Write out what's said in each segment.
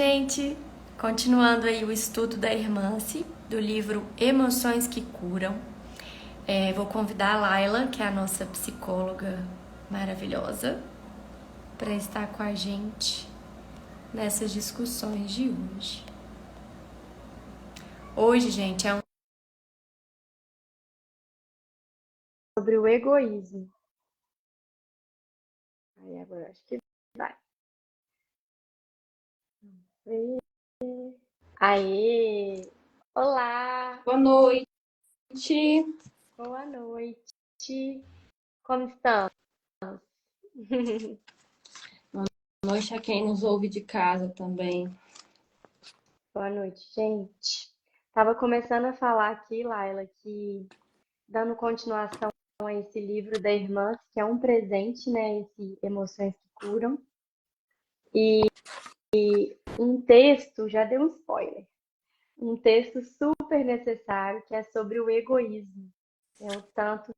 gente! Continuando aí o estudo da Hermance, do livro Emoções que Curam. Vou convidar a Laila, que é a nossa psicóloga maravilhosa, para estar com a gente nessas discussões de hoje. Hoje, gente, é sobre o egoísmo. Aí agora acho que vai. Aê! Olá! Boa noite. Boa noite! Como estamos? Boa noite a quem nos ouve de casa também. Boa noite, gente. Tava começando a falar aqui, Laila, que dando continuação a esse livro da Irmã, que é um presente, né? Esse Emoções que Curam. E um texto, já deu um spoiler, um texto super necessário que é sobre o egoísmo. É o tanto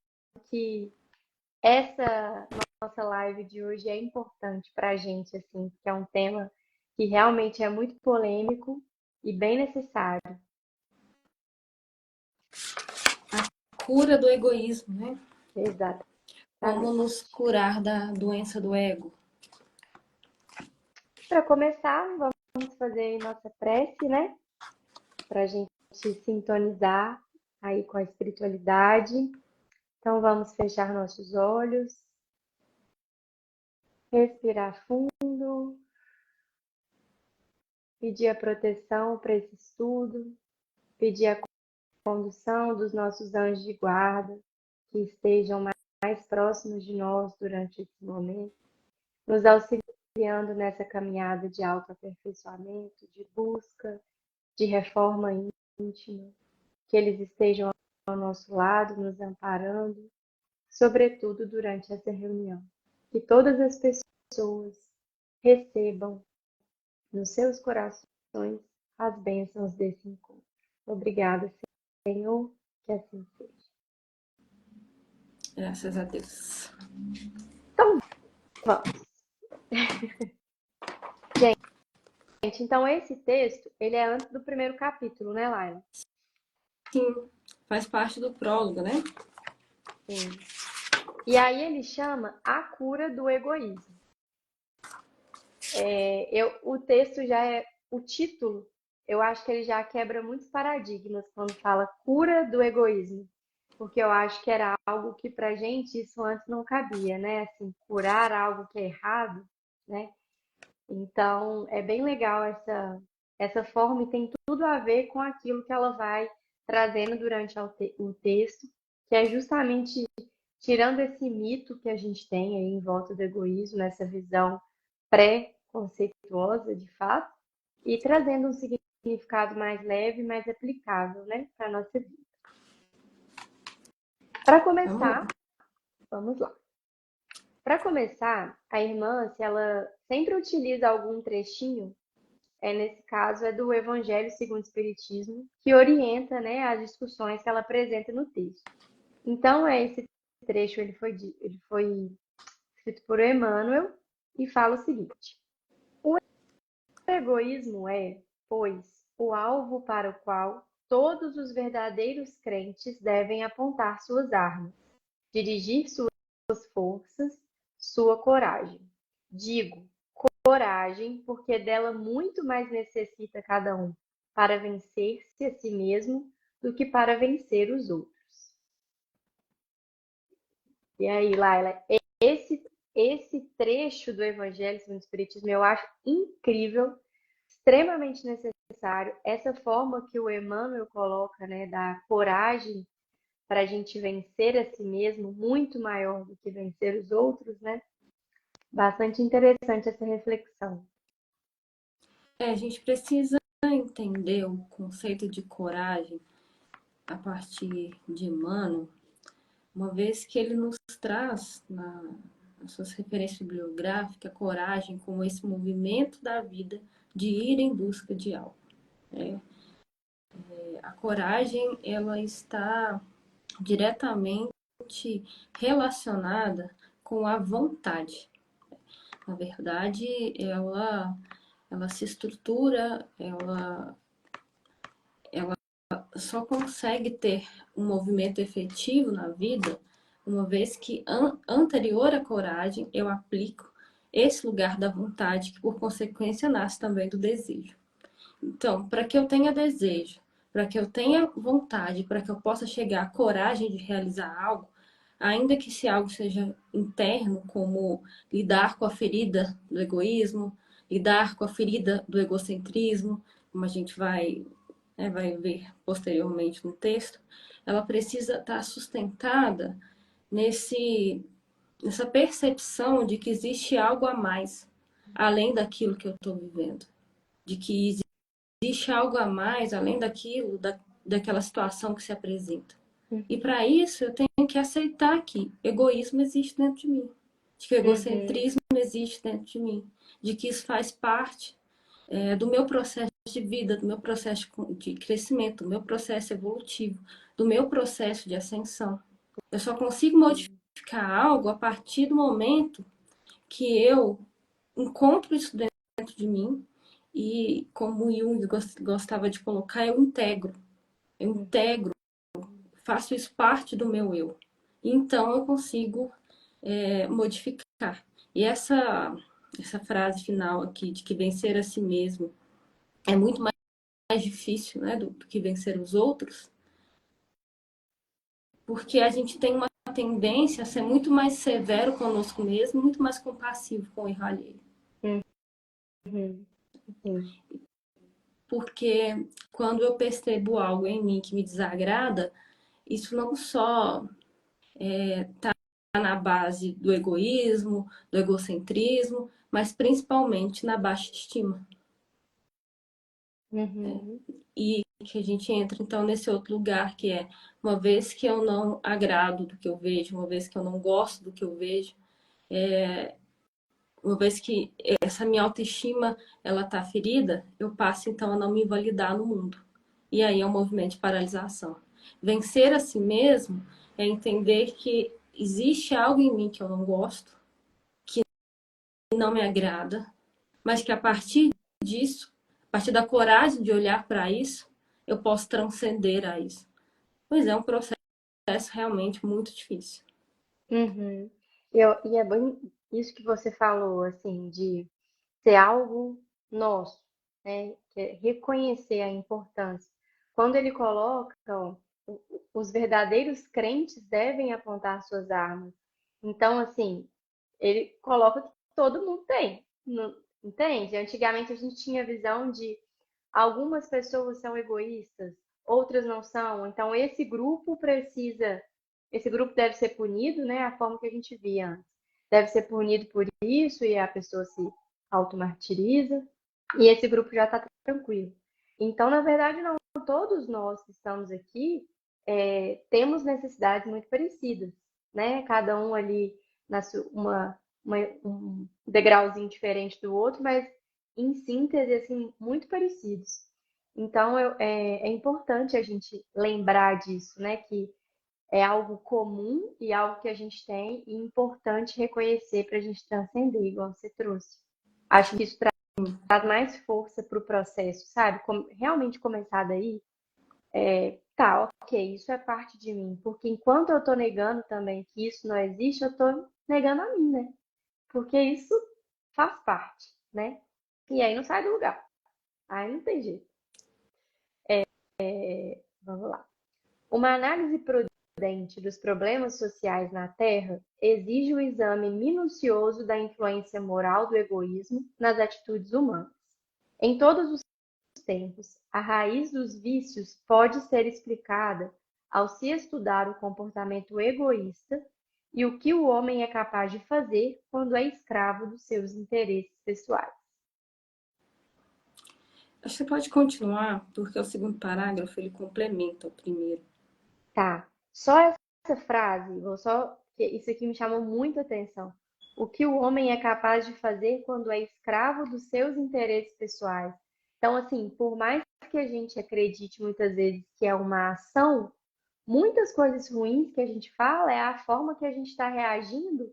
que essa nossa live de hoje é importante para a gente, assim, que é um tema que realmente é muito polêmico e bem necessário. Cura do egoísmo, né? Exatamente. Como nos curar da doença do ego? Para começar, vamos fazer nossa prece, né? Para a gente sintonizar aí com a espiritualidade. Então, vamos fechar nossos olhos, respirar fundo, pedir a proteção para esse estudo, pedir a condução dos nossos anjos de guarda, que estejam mais próximos de nós durante esse momento, nos auxiliando nessa caminhada de autoaperfeiçoamento, de busca, de reforma íntima, que eles estejam ao nosso lado, nos amparando, sobretudo durante essa reunião. Que todas as pessoas recebam nos seus corações as bênçãos desse encontro. Obrigada, Senhor, que assim seja. Graças a Deus. Então, vamos. Gente, então esse texto, ele é antes do primeiro capítulo, né, Laila? Sim, faz parte do prólogo, né? Sim. E aí ele chama A Cura do Egoísmo. O texto já é, o título, eu acho que ele já quebra muitos paradigmas quando fala cura do egoísmo. Porque eu acho que era algo que pra gente isso antes não cabia, né? Assim, curar algo que é errado, né? Então, é bem legal essa forma e tem tudo a ver com aquilo que ela vai trazendo durante o texto, que é justamente tirando esse mito que a gente tem aí em volta do egoísmo, nessa visão pré-conceituosa de fato, e trazendo um significado mais leve, mais aplicável, né, para a nossa vida. Para começar, vamos lá. Para começar, a irmã, se ela sempre utiliza algum trechinho, nesse caso é do Evangelho segundo o Espiritismo, que orienta, né, as discussões que ela apresenta no texto. Então, esse trecho ele foi escrito por Emmanuel e fala o seguinte: o egoísmo é, pois, o alvo para o qual todos os verdadeiros crentes devem apontar suas armas, dirigir suas forças, sua coragem. Digo, coragem, porque dela muito mais necessita cada um para vencer-se a si mesmo do que para vencer os outros. E aí, Laila, esse trecho do Evangelho segundo o Espiritismo eu acho incrível, extremamente necessário. Essa forma que o Emmanuel coloca, né, da coragem para a gente vencer a si mesmo, muito maior do que vencer os outros, né? Bastante interessante essa reflexão. A gente precisa entender o conceito de coragem a partir de Emmanuel, uma vez que ele nos traz nas suas referências bibliográficas a coragem como esse movimento da vida de ir em busca de algo. Né? A coragem, ela está diretamente relacionada com a vontade. Na verdade, ela ela se estrutura, ela só consegue ter um movimento efetivo na vida uma vez que, anterior à coragem, eu aplico esse lugar da vontade, que por consequência nasce também do desejo. Então, para que eu tenha desejo, para que eu tenha vontade, para que eu possa chegar à coragem de realizar algo, ainda que esse algo seja interno, como lidar com a ferida do egoísmo, lidar com a ferida do egocentrismo, como a gente vai ver posteriormente no texto, ela precisa estar sustentada nessa percepção de que existe algo a mais, além daquilo que eu estou vivendo, de que existe algo a mais, além daquilo, daquela situação que se apresenta. E para isso eu tenho que aceitar que egoísmo existe dentro de mim, de que o egocentrismo existe dentro de mim, de que isso faz parte do meu processo de vida, do meu processo de crescimento, do meu processo evolutivo, do meu processo de ascensão. Eu só consigo modificar algo a partir do momento que eu encontro isso dentro de mim e, como Jung gostava de colocar, eu integro, faço isso parte do meu eu. Então eu consigo modificar. E essa frase final aqui, de que vencer a si mesmo é muito mais difícil, né, do que vencer os outros, porque a gente tem uma tendência a ser muito mais severo conosco mesmo, muito mais compassivo com o erro alheio. Sim. Porque quando eu percebo algo em mim que me desagrada, isso não só está na base do egoísmo, do egocentrismo, mas principalmente na baixa estima. E que a gente entra então nesse outro lugar que é, uma vez que eu não agrado do que eu vejo, uma vez que eu não gosto do que eu vejo, uma vez que essa minha autoestima ela tá ferida, eu passo então a não me invalidar no mundo. E aí é um movimento de paralisação. Vencer a si mesmo é entender que existe algo em mim que eu não gosto, que não me agrada, mas que a partir disso, a partir da coragem de olhar para isso, eu posso transcender a isso. Pois é um processo realmente muito difícil. E é bem isso que você falou, assim, de ser algo nosso, né? Que é reconhecer a importância. Quando ele coloca, ó, os verdadeiros crentes devem apontar suas armas. Então, assim, ele coloca que todo mundo tem, entende? Antigamente a gente tinha a visão de algumas pessoas são egoístas, outras não são. Então, esse grupo deve ser punido, né? A forma que a gente via antes. Deve ser punido por isso e a pessoa se automartiriza. E esse grupo já está tranquilo. Então, na verdade, não. Todos nós que estamos aqui temos necessidades muito parecidas, né? Cada um ali um degrauzinho diferente do outro, mas em síntese, assim, muito parecidos. Então, é importante a gente lembrar disso, né? Que é algo comum e algo que a gente tem e importante reconhecer para a gente transcender, igual você trouxe. Acho que isso traz mais força para o processo, sabe? Realmente começar daí, tá, ok, isso é parte de mim. Porque enquanto eu estou negando também que isso não existe, eu estou negando a mim, né? Porque isso faz parte, né? E aí não sai do lugar. Aí não tem jeito. Vamos lá. Uma análise prudente dos problemas sociais na Terra exige o exame minucioso da influência moral do egoísmo nas atitudes humanas. Em todos os tempos, a raiz dos vícios pode ser explicada ao se estudar o comportamento egoísta e o que o homem é capaz de fazer quando é escravo dos seus interesses pessoais. Acho que você pode continuar, porque o segundo parágrafo ele complementa o primeiro. Tá. Só essa frase, isso aqui me chamou muita atenção. O que o homem é capaz de fazer quando é escravo dos seus interesses pessoais. Então, assim, por mais que a gente acredite muitas vezes que é uma ação, muitas coisas ruins que a gente fala é a forma que a gente está reagindo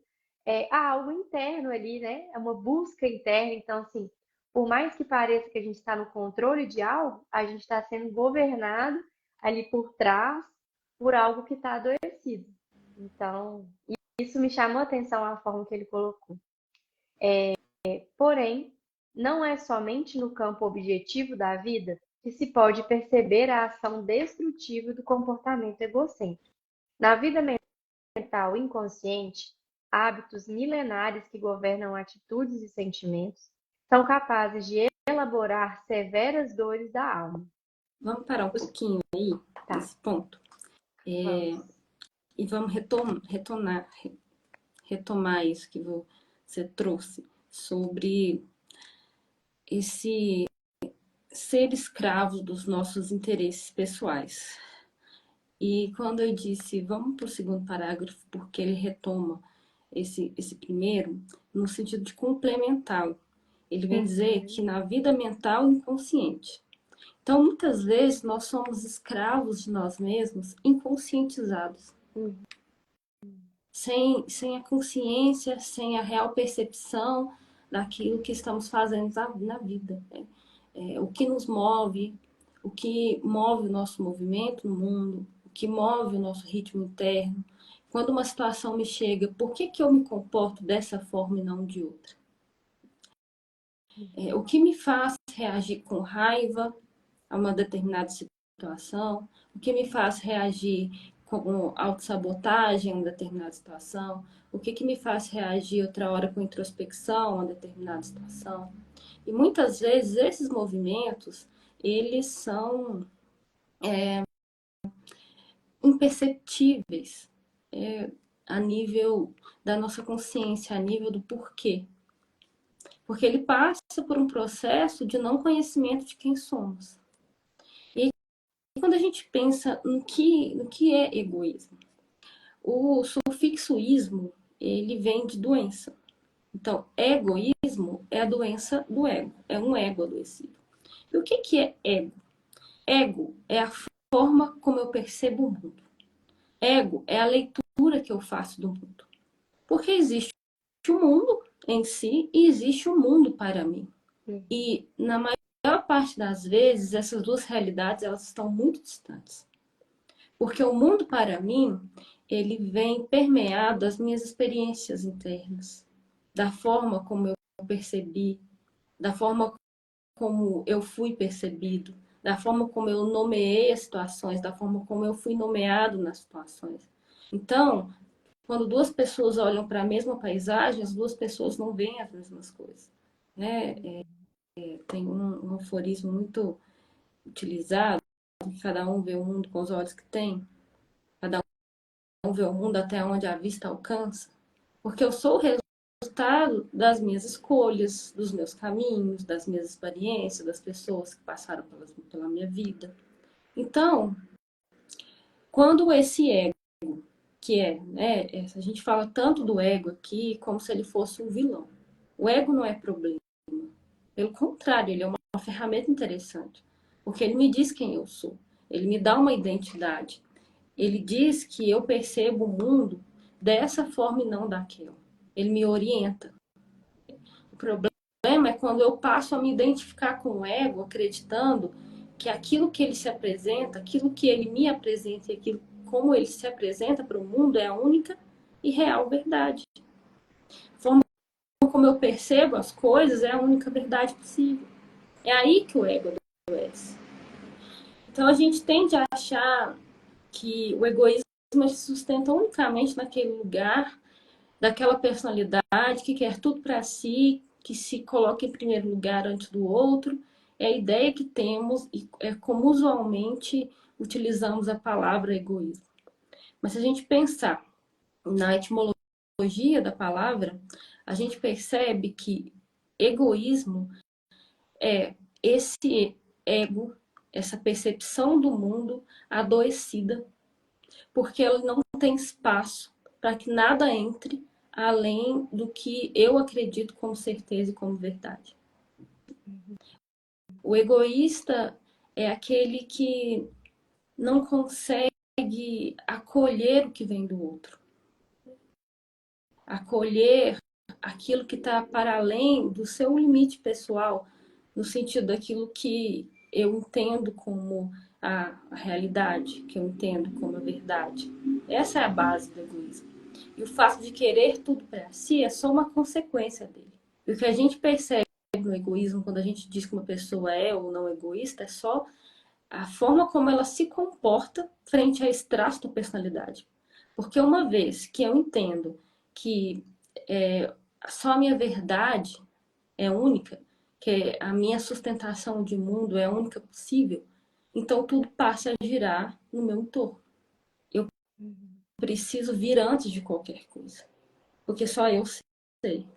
a algo interno ali, né? É uma busca interna. Então, assim, por mais que pareça que a gente está no controle de algo, a gente está sendo governado ali por trás por algo que está adoecido. Então, isso me chamou a atenção a forma que ele colocou. Porém, não é somente no campo objetivo da vida que se pode perceber a ação destrutiva do comportamento egocêntrico. Na vida mental inconsciente, hábitos milenares que governam atitudes e sentimentos são capazes de elaborar severas dores da alma. Vamos parar um pouquinho aí, Tá, nesse ponto, vamos. e vamos retomar isso que você trouxe sobre esse ser escravo dos nossos interesses pessoais. E quando eu disse, vamos para o segundo parágrafo, porque ele retoma esse primeiro, no sentido de complementar. Ele vem dizer que na vida mental inconsciente. Então, muitas vezes, nós somos escravos de nós mesmos, inconscientizados. Sem a consciência, sem a real percepção daquilo que estamos fazendo na vida. O que nos move, o que move o nosso movimento no mundo, o que move o nosso ritmo interno. Quando uma situação me chega, por que eu me comporto dessa forma e não de outra? O que me faz reagir com raiva a uma determinada situação? O que me faz reagir com autossabotagem a uma determinada situação? O que me faz reagir outra hora com introspecção a uma determinada situação? E muitas vezes esses movimentos, eles são imperceptíveis a nível da nossa consciência, a nível do porquê. Porque ele passa por um processo de não conhecimento de quem somos. E quando a gente pensa no que é egoísmo, o sufixo ismo, ele vem de doença. Então, egoísmo é a doença do ego, é um ego adoecido. E o que é ego? Ego é a forma como eu percebo o mundo. Ego é a leitura que eu faço do mundo. Porque existe o mundo em si e existe o mundo para mim. E na maior parte das vezes, essas duas realidades elas estão muito distantes. Porque o mundo para mim, ele vem permeado das minhas experiências internas, da forma como eu percebi, da forma como eu fui percebido, da forma como eu nomeei as situações, da forma como eu fui nomeado nas situações. Então, quando duas pessoas olham para a mesma paisagem, as duas pessoas não veem as mesmas coisas. Né? Tem um aforismo muito utilizado, que cada um vê o mundo com os olhos que tem, cada um vê o mundo até onde a vista alcança, porque eu sou o resultado das minhas escolhas, dos meus caminhos, das minhas experiências, das pessoas que passaram pela minha vida. Então, quando esse ego, que né, a gente fala tanto do ego aqui como se ele fosse um vilão. O ego não é problema. Pelo contrário, ele é uma ferramenta interessante, porque ele me diz quem eu sou, ele me dá uma identidade, ele diz que eu percebo o mundo dessa forma e não daquela. Ele me orienta. O problema é quando eu passo a me identificar com o ego, acreditando que aquilo que ele se apresenta, aquilo que ele me apresenta e aquilo como ele se apresenta para o mundo é a única e real verdade. A forma como eu percebo as coisas é a única verdade possível. É aí que o ego adoece. Então a gente tende a achar que o egoísmo se sustenta unicamente naquele lugar, daquela personalidade que quer tudo para si, que se coloca em primeiro lugar antes do outro. É a ideia que temos e é como usualmente utilizamos a palavra egoísmo. Mas se a gente pensar na etimologia da palavra, a gente percebe que egoísmo é esse ego, essa percepção do mundo adoecida, porque ela não tem espaço para que nada entre além do que eu acredito como certeza e como verdade. O egoísta é aquele que não consegue acolher o que vem do outro, acolher aquilo que está para além do seu limite pessoal, no sentido daquilo que eu entendo como a realidade, que eu entendo como a verdade. Essa é a base do egoísmo. E o fato de querer tudo para si é só uma consequência dele. E o que a gente percebe no egoísmo, quando a gente diz que uma pessoa é ou não egoísta, é só a forma como ela se comporta frente a esse traço da personalidade. Porque uma vez que eu entendo que só a minha verdade é única, que a minha sustentação de mundo é a única possível, então tudo passa a girar no meu entorno. Eu preciso vir antes de qualquer coisa, porque só eu sei.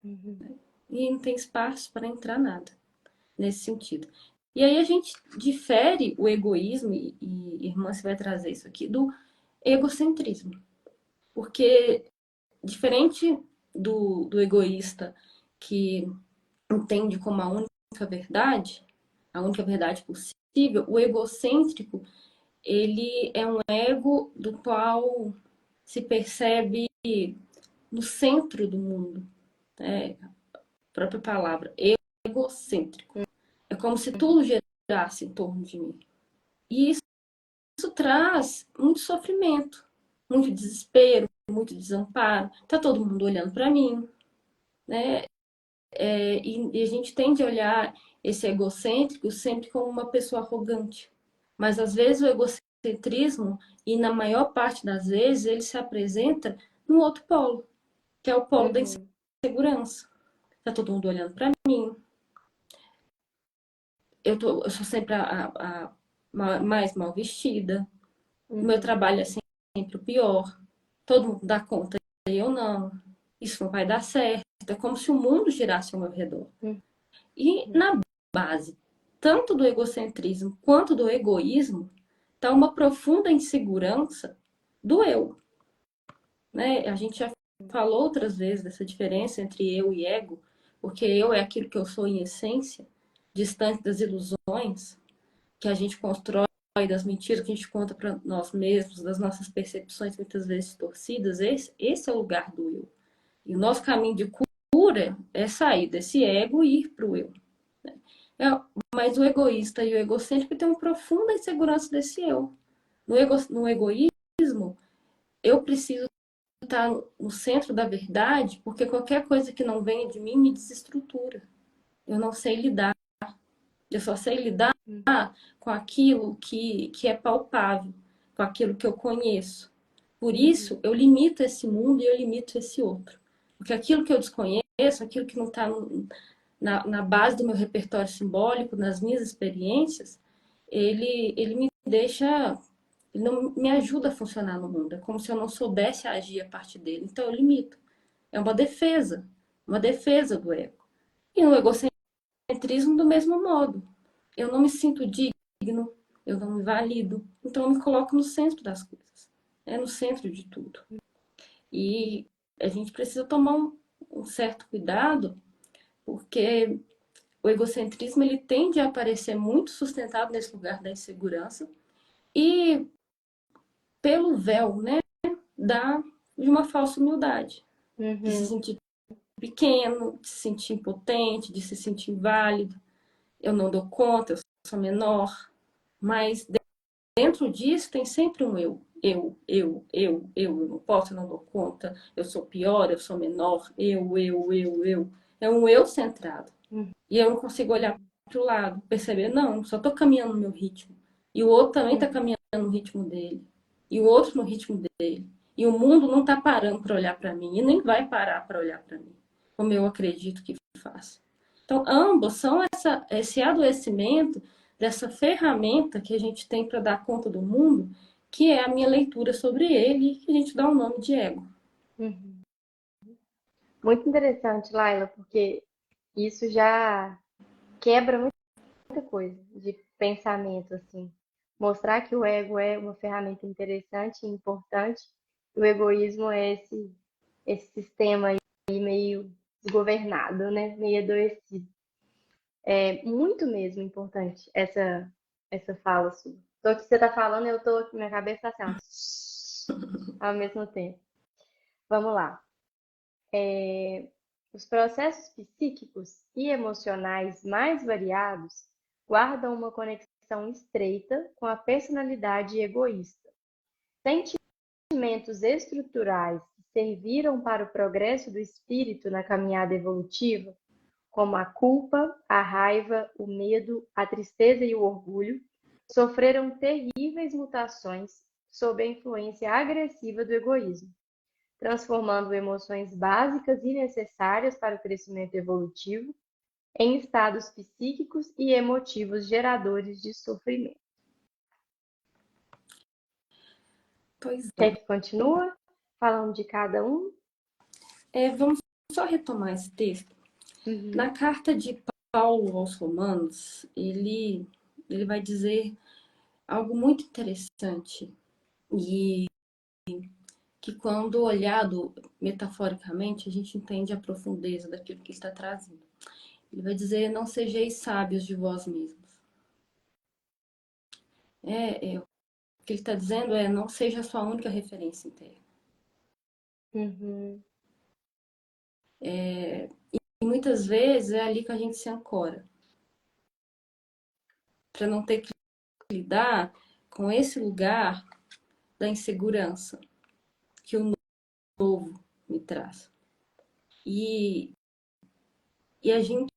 E não tem espaço para entrar nada nesse sentido. E aí a gente difere o egoísmo, e irmã, você vai trazer isso aqui, do egocentrismo. Porque diferente do egoísta que entende como a única verdade possível, o egocêntrico, ele é um ego do qual se percebe no centro do mundo. É a própria palavra, egocêntrico. É como se tudo girasse em torno de mim. E isso traz muito sofrimento, muito desespero, muito desamparo. Tá todo mundo olhando para mim, né? E a gente tende a olhar esse egocêntrico sempre como uma pessoa arrogante. Mas às vezes o egocentrismo, e na maior parte das vezes, ele se apresenta no outro polo, que é o polo da insegurança. Tá todo mundo olhando para mim. Eu sou sempre a mais mal vestida. O meu trabalho é sempre o pior. Todo mundo dá conta e eu não. Isso não vai dar certo. É como se o mundo girasse ao meu redor. E na base, tanto do egocentrismo quanto do egoísmo, está uma profunda insegurança do eu. Né? A gente já falou outras vezes dessa diferença entre eu e ego, porque eu é aquilo que eu sou em essência, distante das ilusões que a gente constrói, das mentiras que a gente conta para nós mesmos, das nossas percepções muitas vezes torcidas. Esse é o lugar do eu. E o nosso caminho de cura é sair desse ego e ir para o eu. É, mas o egoísta e o egocêntrico têm uma profunda insegurança desse eu. No egoísmo, eu preciso estar no centro da verdade, porque qualquer coisa que não venha de mim me desestrutura. Eu não sei lidar. Eu só sei lidar com aquilo que é palpável, com aquilo que eu conheço. Por isso, eu limito esse mundo e eu limito esse outro. Porque aquilo que eu desconheço, aquilo que não está na base do meu repertório simbólico, nas minhas experiências, ele me deixa, ele não me ajuda a funcionar no mundo. É como se eu não soubesse agir a partir dele. Então eu limito. É uma defesa do ego. E no egocentrismo, do mesmo modo. Eu não me sinto digno, eu não me valido. Então eu me coloco no centro das coisas. É no centro de tudo. E a gente precisa tomar um certo cuidado, porque o egocentrismo ele tende a aparecer muito sustentado nesse lugar da insegurança e pelo véu, né, de uma falsa humildade, de se sentir pequeno, de se sentir impotente, de se sentir inválido. Eu não dou conta, eu sou menor, mas dentro disso tem sempre um eu. Eu não posso, eu não dou conta, eu sou pior, eu sou menor, eu. É um eu centrado. E eu não consigo olhar para o lado, perceber, não, só estou caminhando no meu ritmo. E o outro também está caminhando no ritmo dele. E o outro no ritmo dele. E o mundo não está parando para olhar para mim, e nem vai parar para olhar para mim, como eu acredito que faz. Então, ambos são esse adoecimento dessa ferramenta que a gente tem para dar conta do mundo, que é a minha leitura sobre ele, que a gente dá o nome de ego. Muito interessante, Laila, porque isso já quebra muita coisa de pensamento, assim. Mostrar que o ego é uma ferramenta interessante e importante, e o egoísmo é esse sistema aí meio desgovernado, né? Meio adoecido. É muito mesmo importante essa fala sua. Então, o que você está falando, eu tô aqui, minha cabeça está assim, ó, ao mesmo tempo. Vamos lá. Os processos psíquicos e emocionais mais variados guardam uma conexão estreita com a personalidade egoísta. Sentimentos estruturais que serviram para o progresso do espírito na caminhada evolutiva, como a culpa, a raiva, o medo, a tristeza e o orgulho, sofreram terríveis mutações sob a influência agressiva do egoísmo, transformando emoções básicas e necessárias para o crescimento evolutivo em estados psíquicos e emotivos geradores de sofrimento. Pois Quer que continue falando de cada um? vamos só retomar esse texto. Na carta de Paulo aos Romanos, ele vai dizer algo muito interessante e que quando olhado metaforicamente, a gente entende a profundeza daquilo que está trazendo. Ele vai dizer, não sejais sábios de vós mesmos. O que ele está dizendo é, não seja a sua única referência interna. E muitas vezes é ali que a gente se ancora. Para não ter que lidar com esse lugar da insegurança que o novo me traz. E a gente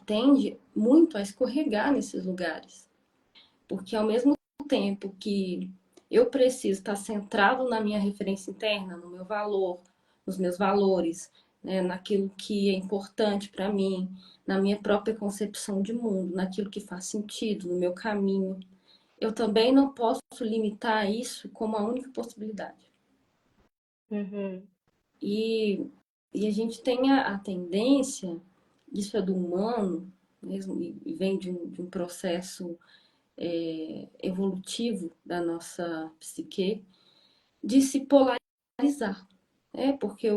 tende muito a escorregar nesses lugares. Porque ao mesmo tempo que eu preciso estar centrado na minha referência interna, no meu valor, nos meus valores, né, naquilo que é importante para mim, na minha própria concepção de mundo, naquilo que faz sentido, no meu caminho, eu também não posso limitar isso como a única possibilidade. E a gente tem a tendência, isso é do humano mesmo, e vem de um processo evolutivo da nossa psique, de se polarizar, né? Porque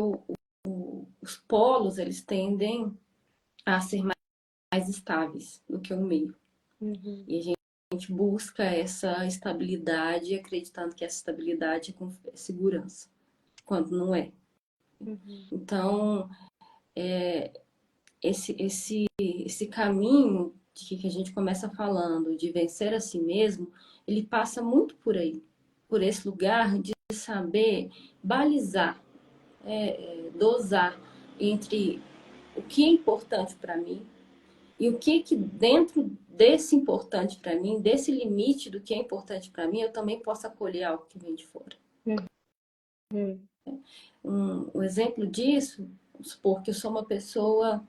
os polos, eles tendem a ser mais estáveis do que o meio. E a gente busca essa estabilidade, acreditando que essa estabilidade é com segurança, quando não é. Então, esse caminho de que a gente começa falando, de vencer a si mesmo, ele passa muito por aí, por esse lugar de saber balizar, dosar entre o que é importante para mim e o que dentro desse importante para mim, desse limite do que é importante para mim, eu também posso acolher algo que vem de fora. Um exemplo disso, vamos supor que eu sou uma pessoa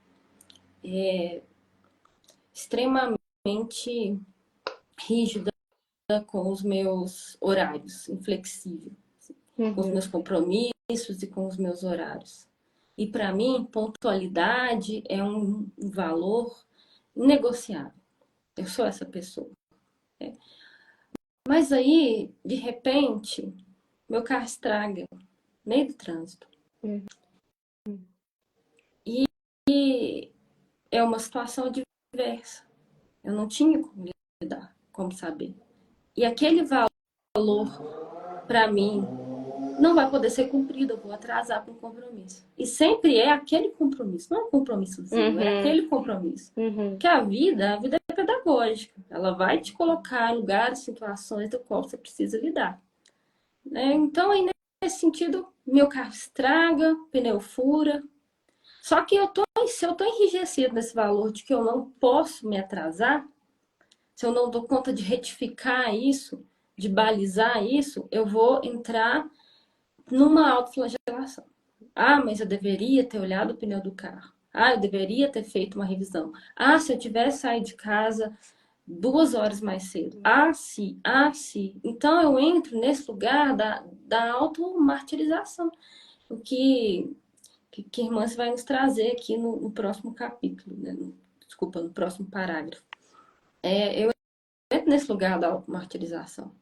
extremamente rígida com os meus horários, inflexível, com os meus compromissos e com os meus horários. E para mim, pontualidade é um valor inegociável. Eu sou essa pessoa. Mas aí, de repente, meu carro estraga no meio do trânsito. E é uma situação adversa. Eu não tinha como lidar, como saber. E aquele valor, para mim, não vai poder ser cumprido, eu vou atrasar para um compromisso. E sempre é aquele compromisso, não é um compromissozinho, é aquele compromisso. Que a vida é pedagógica. Ela vai te colocar em lugares, situações do qual você precisa lidar. Então, aí, nesse sentido, meu carro estraga, pneu fura. Só que se eu tô enrijecido nesse valor de que eu não posso me atrasar, se eu não dou conta de retificar isso, de balizar isso, eu vou entrar numa autoflagelação. Ah, mas eu deveria ter olhado o pneu do carro. Ah, eu deveria ter feito uma revisão. Ah, se eu tivesse saído de casa 2 horas mais cedo. Ah, sim, ah, sim. Então eu entro nesse lugar da automartirização. O que a irmã vai nos trazer aqui no próximo capítulo, né? Desculpa, no próximo parágrafo. Eu entro nesse lugar da automartirização.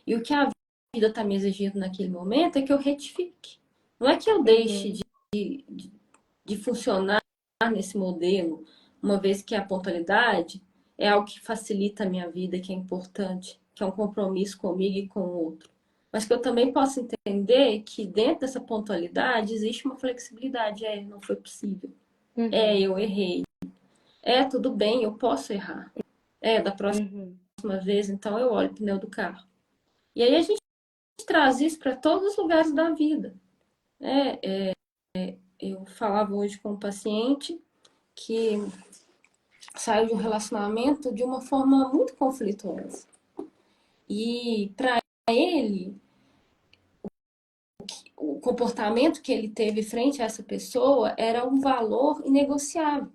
E o que a vida está me exigindo naquele momento é que eu retifique. Não é que eu deixe de funcionar nesse modelo, uma vez que a pontualidade é algo que facilita a minha vida, que é importante, que é um compromisso comigo e com o outro. mas que eu também posso entender que dentro dessa pontualidade existe uma flexibilidade. Não foi possível. Uhum. Eu errei. Tudo bem, eu posso errar. Da próxima Uhum. vez, então eu olho o pneu do carro. E aí a gente traz isso para todos os lugares da vida. Eu falava hoje com um paciente que saiu de um relacionamento de uma forma muito conflituosa. E para ele, o comportamento que ele teve frente a essa pessoa era um valor inegociável.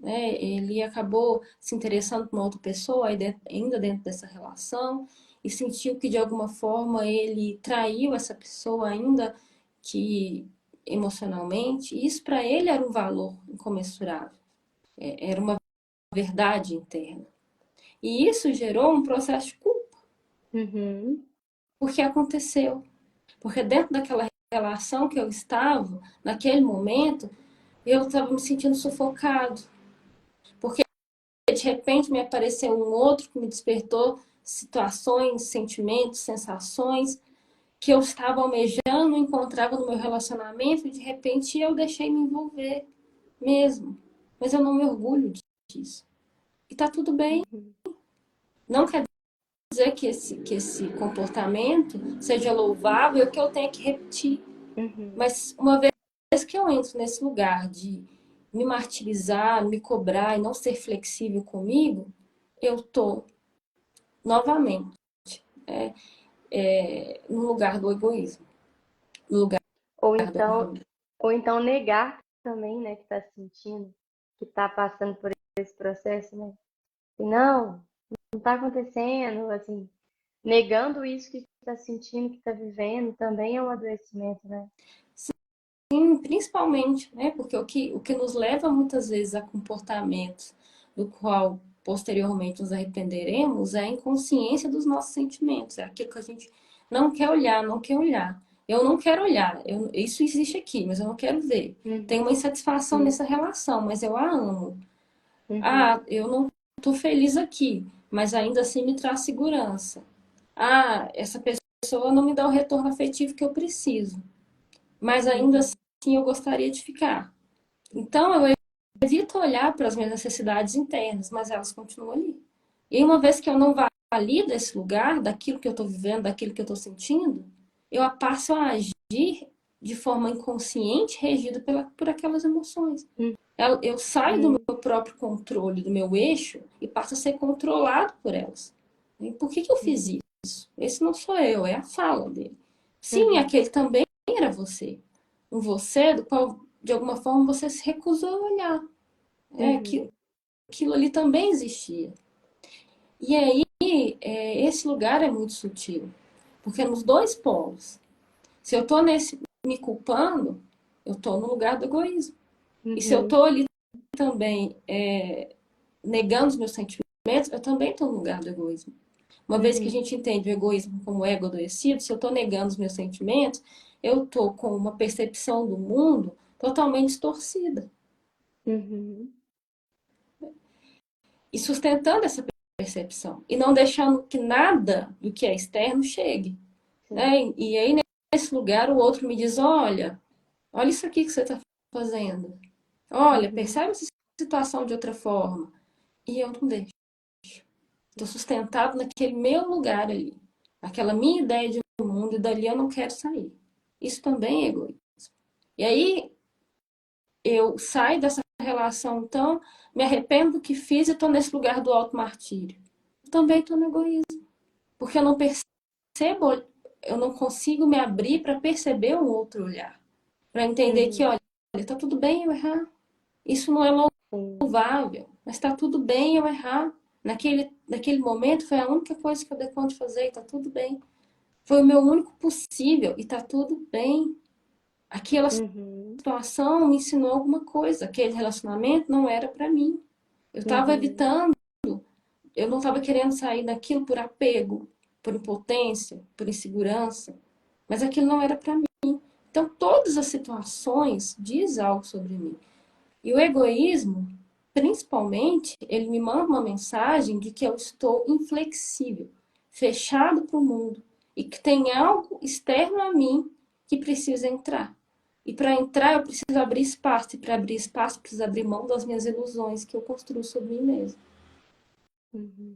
Ele acabou se interessando por uma outra pessoa, ainda dentro dessa relação, e sentiu que de alguma forma ele traiu essa pessoa, ainda que emocionalmente. E isso para ele era um valor incomensurável, era uma verdade interna. E isso gerou um processo de culpa, Uhum. porque aconteceu. Porque dentro daquela relação que eu estava, naquele momento, eu estava me sentindo sufocado. Porque de repente me apareceu um outro que me despertou situações, sentimentos, sensações que eu estava almejando, encontrava no meu relacionamento e de repente eu deixei me envolver mesmo. Mas eu não me orgulho disso. E tá tudo bem. Uhum. Não quer dizer que esse comportamento seja louvável, que eu tenha que repetir. Uhum. Mas uma vez que eu entro nesse lugar de me martirizar, me cobrar e não ser flexível comigo, eu tô novamente no lugar do egoísmo, no lugar Ou do então, orgulho. ou então negar também, né, que está sentindo, que está passando por esse processo, né? E não está acontecendo, assim, negando isso que está sentindo, que está vivendo, também é um adoecimento, né? Sim, principalmente, né? Porque o que nos leva muitas vezes a comportamentos do qual posteriormente nos arrependeremos é a inconsciência dos nossos sentimentos, é aquilo que a gente não quer olhar, não quer olhar. Eu não quero olhar, isso existe aqui, mas eu não quero ver. Tem uma Uhum. insatisfação Sim. nessa relação, mas eu a amo. Uhum. Eu não estou feliz aqui, mas ainda assim me traz segurança. Essa pessoa não me dá o retorno afetivo que eu preciso, mas ainda Uhum. assim eu gostaria de ficar. Então eu evito olhar para as minhas necessidades internas, mas elas continuam ali. E uma vez que eu não valido esse lugar, daquilo que eu estou vivendo, daquilo que eu estou sentindo, eu passo a agir de forma inconsciente, regido por aquelas emoções. Eu saio do Uhum. meu próprio controle, do meu eixo, e passo a ser controlado por elas. E por que eu fiz Uhum. isso? Esse não sou eu, é a fala dele. Sim, Uhum. aquele também era você. Um você do qual, de alguma forma, você se recusou a olhar. Uhum. Aquilo ali também existia. E aí, esse lugar é muito sutil. Porque é nos dois polos. Se eu estou nesse me culpando, eu estou no lugar do egoísmo. E se eu Uhum. estou ali também negando os meus sentimentos, eu também estou no lugar do egoísmo. Uma vez que a Uhum. gente entende o egoísmo como ego adoecido, se eu estou negando os meus sentimentos, eu estou com uma percepção do mundo totalmente distorcida. Uhum. E sustentando essa percepção. E não deixando que nada do que é externo chegue. Sim. Né? E aí, nesse lugar, o outro me diz: olha isso aqui que você está fazendo. Olha, Uhum. percebe essa situação de outra forma. E eu não deixo. Estou sustentado naquele meu lugar ali. Aquela minha ideia de mundo, e dali eu não quero sair. Isso também é egoísmo. E aí eu saio dessa relação, então, me arrependo do que fiz e estou nesse lugar do auto-martírio. Também estou no egoísmo. Porque eu não percebo, eu não consigo me abrir para perceber um outro olhar. Para entender que, Uhum. olha, está tudo bem eu errar. Isso não é Sim. louvável, mas está tudo bem eu errar. Naquele momento foi a única coisa que eu dei conta de fazer e está tudo bem. Foi o meu único possível e está tudo bem. Aquela Uhum. situação me ensinou alguma coisa. Aquele relacionamento não era para mim. Eu estava Uhum. evitando, eu não estava querendo sair daquilo por apego, por impotência, por insegurança, mas aquilo não era para mim. Então, todas as situações diz algo sobre mim. E o egoísmo, principalmente, ele me manda uma mensagem de que eu estou inflexível, fechado para o mundo. e que tem algo externo a mim que precisa entrar. E para entrar eu preciso abrir espaço, e para abrir espaço eu preciso abrir mão das minhas ilusões que eu construo sobre mim mesmo. Uhum.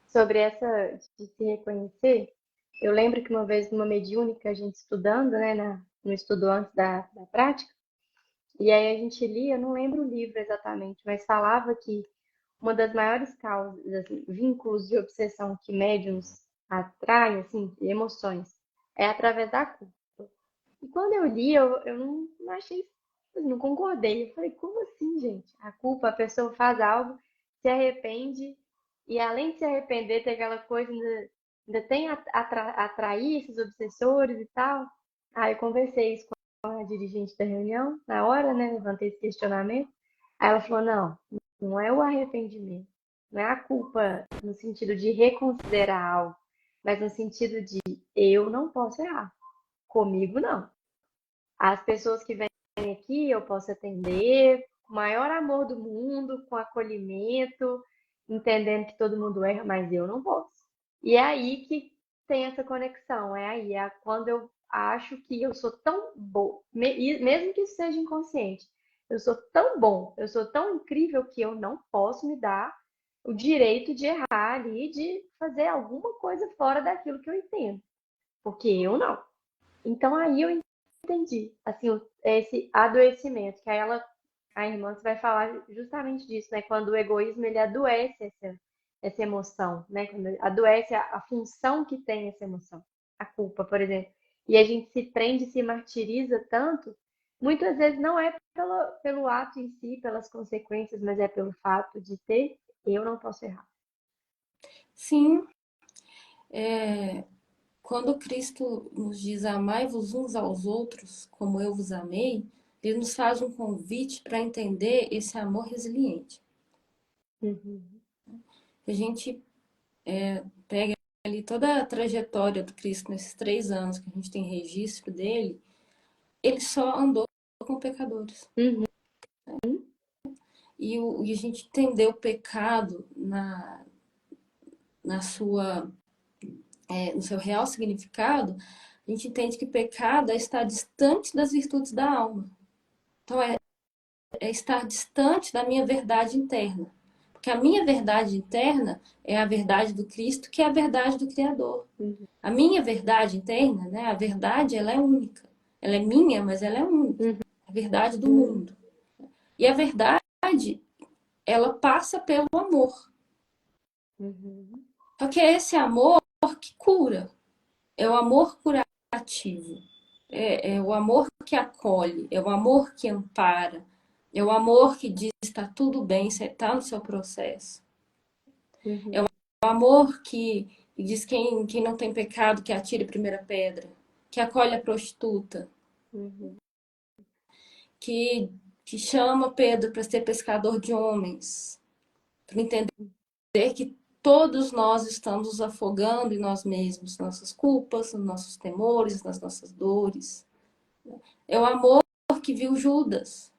Sobre essa de se reconhecer, eu lembro que uma vez numa mediúnica, a gente estudando, né, no estudo antes da prática, e aí a gente lia, eu não lembro o livro exatamente, mas falava que uma das maiores causas, assim, vínculos de obsessão que médiums atraem, assim, emoções, é através da culpa. E quando eu li, eu não achei, não concordei. Eu falei, como assim, gente? A culpa, a pessoa faz algo, se arrepende, e além de se arrepender, tem aquela coisa, ainda tem atrair esses obsessores e tal. Aí eu conversei isso com a dirigente da reunião, na hora, né? Levantei esse questionamento. Aí ela falou, não, não é o arrependimento, não é a culpa no sentido de reconsiderar algo, mas no sentido de eu não posso errar. Comigo não. As pessoas que vêm aqui eu posso atender com o maior amor do mundo, com acolhimento, entendendo que todo mundo erra, mas eu não posso. E é aí que tem essa conexão, é aí, é quando eu acho que eu sou tão bom, mesmo que isso seja inconsciente, eu sou tão bom, eu sou tão incrível que eu não posso me dar o direito de errar ali, de fazer alguma coisa fora daquilo que eu entendo, porque eu não. Então aí eu entendi, assim, esse adoecimento, que aí a irmã vai falar justamente disso, né? Quando o egoísmo ele adoece essa emoção, né? Quando ele adoece a função que tem essa emoção, a culpa, por exemplo. E a gente se prende, se martiriza tanto, muitas vezes não é pelo ato em si, pelas consequências, mas é pelo fato de ter, eu não posso errar. Sim, quando Cristo nos diz amai-vos uns aos outros como eu vos amei, ele nos faz um convite para entender esse amor resiliente. Uhum, A gente pega ali toda a trajetória do Cristo nesses 3 anos que a gente tem registro dele, ele só andou com pecadores. uhum, E a gente entender o pecado na sua, no seu real significado, a gente entende que pecado é estar distante das virtudes da alma. Então, é estar distante da minha verdade interna. Porque a minha verdade interna é a verdade do Cristo, que é a verdade do Criador. uhum, A minha verdade interna, né, a verdade, ela é única. Ela é minha, mas ela é única. A verdade do uhum, mundo. E a verdade, ela passa pelo amor. uhum, Só que é esse amor que cura. É o amor curativo. É o amor que acolhe. É o amor que ampara. É o amor que diz está tudo bem, você está no seu processo. uhum, O amor que diz quem não tem pecado que atire a primeira pedra. Que acolhe a prostituta. uhum, Que, que chama Pedro para ser pescador de homens. Para entender que todos nós estamos nos afogando em nós mesmos, nossas culpas, nos nossos temores, nas nossas dores. É o amor que viu Judas,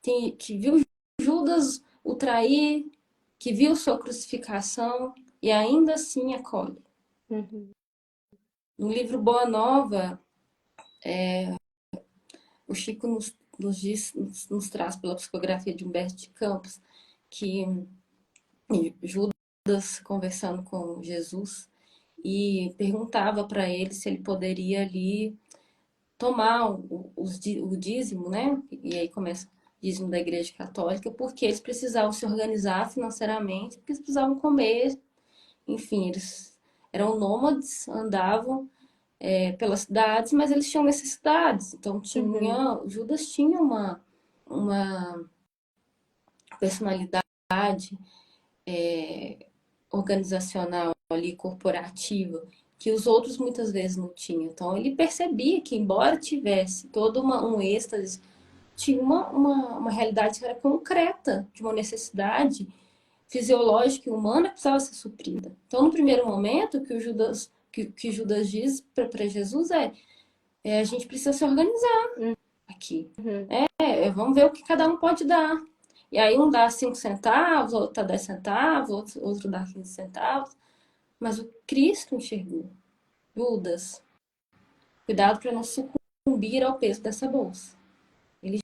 que viu Judas o trair, que viu sua crucificação e ainda assim acolhe. uhum. No livro Boa Nova, o Chico nos traz pela psicografia de Humberto de Campos que Judas conversando com Jesus e perguntava para ele se ele poderia ali tomar o dízimo, né? E aí começa o dízimo da Igreja Católica, porque eles precisavam se organizar financeiramente, porque eles precisavam comer, enfim, eles eram nômades, andavam pelas cidades, mas eles tinham necessidades. Então Uhum, Judas tinha uma personalidade organizacional ali, corporativa, que os outros muitas vezes não tinham. Então ele percebia que, embora tivesse todo um êxtase, tinha uma realidade que era concreta, de uma necessidade fisiológica e humana que precisava ser suprida. Então, no primeiro momento, que Judas diz para Jesus a gente precisa se organizar aqui. uhum, Vamos ver o que cada um pode dar. E aí um dá 5 centavos, outro dá 10 centavos, outro dá 15 centavos. Mas o Cristo enxergou. Judas, Cuidado para não sucumbir ao peso dessa bolsa. Ele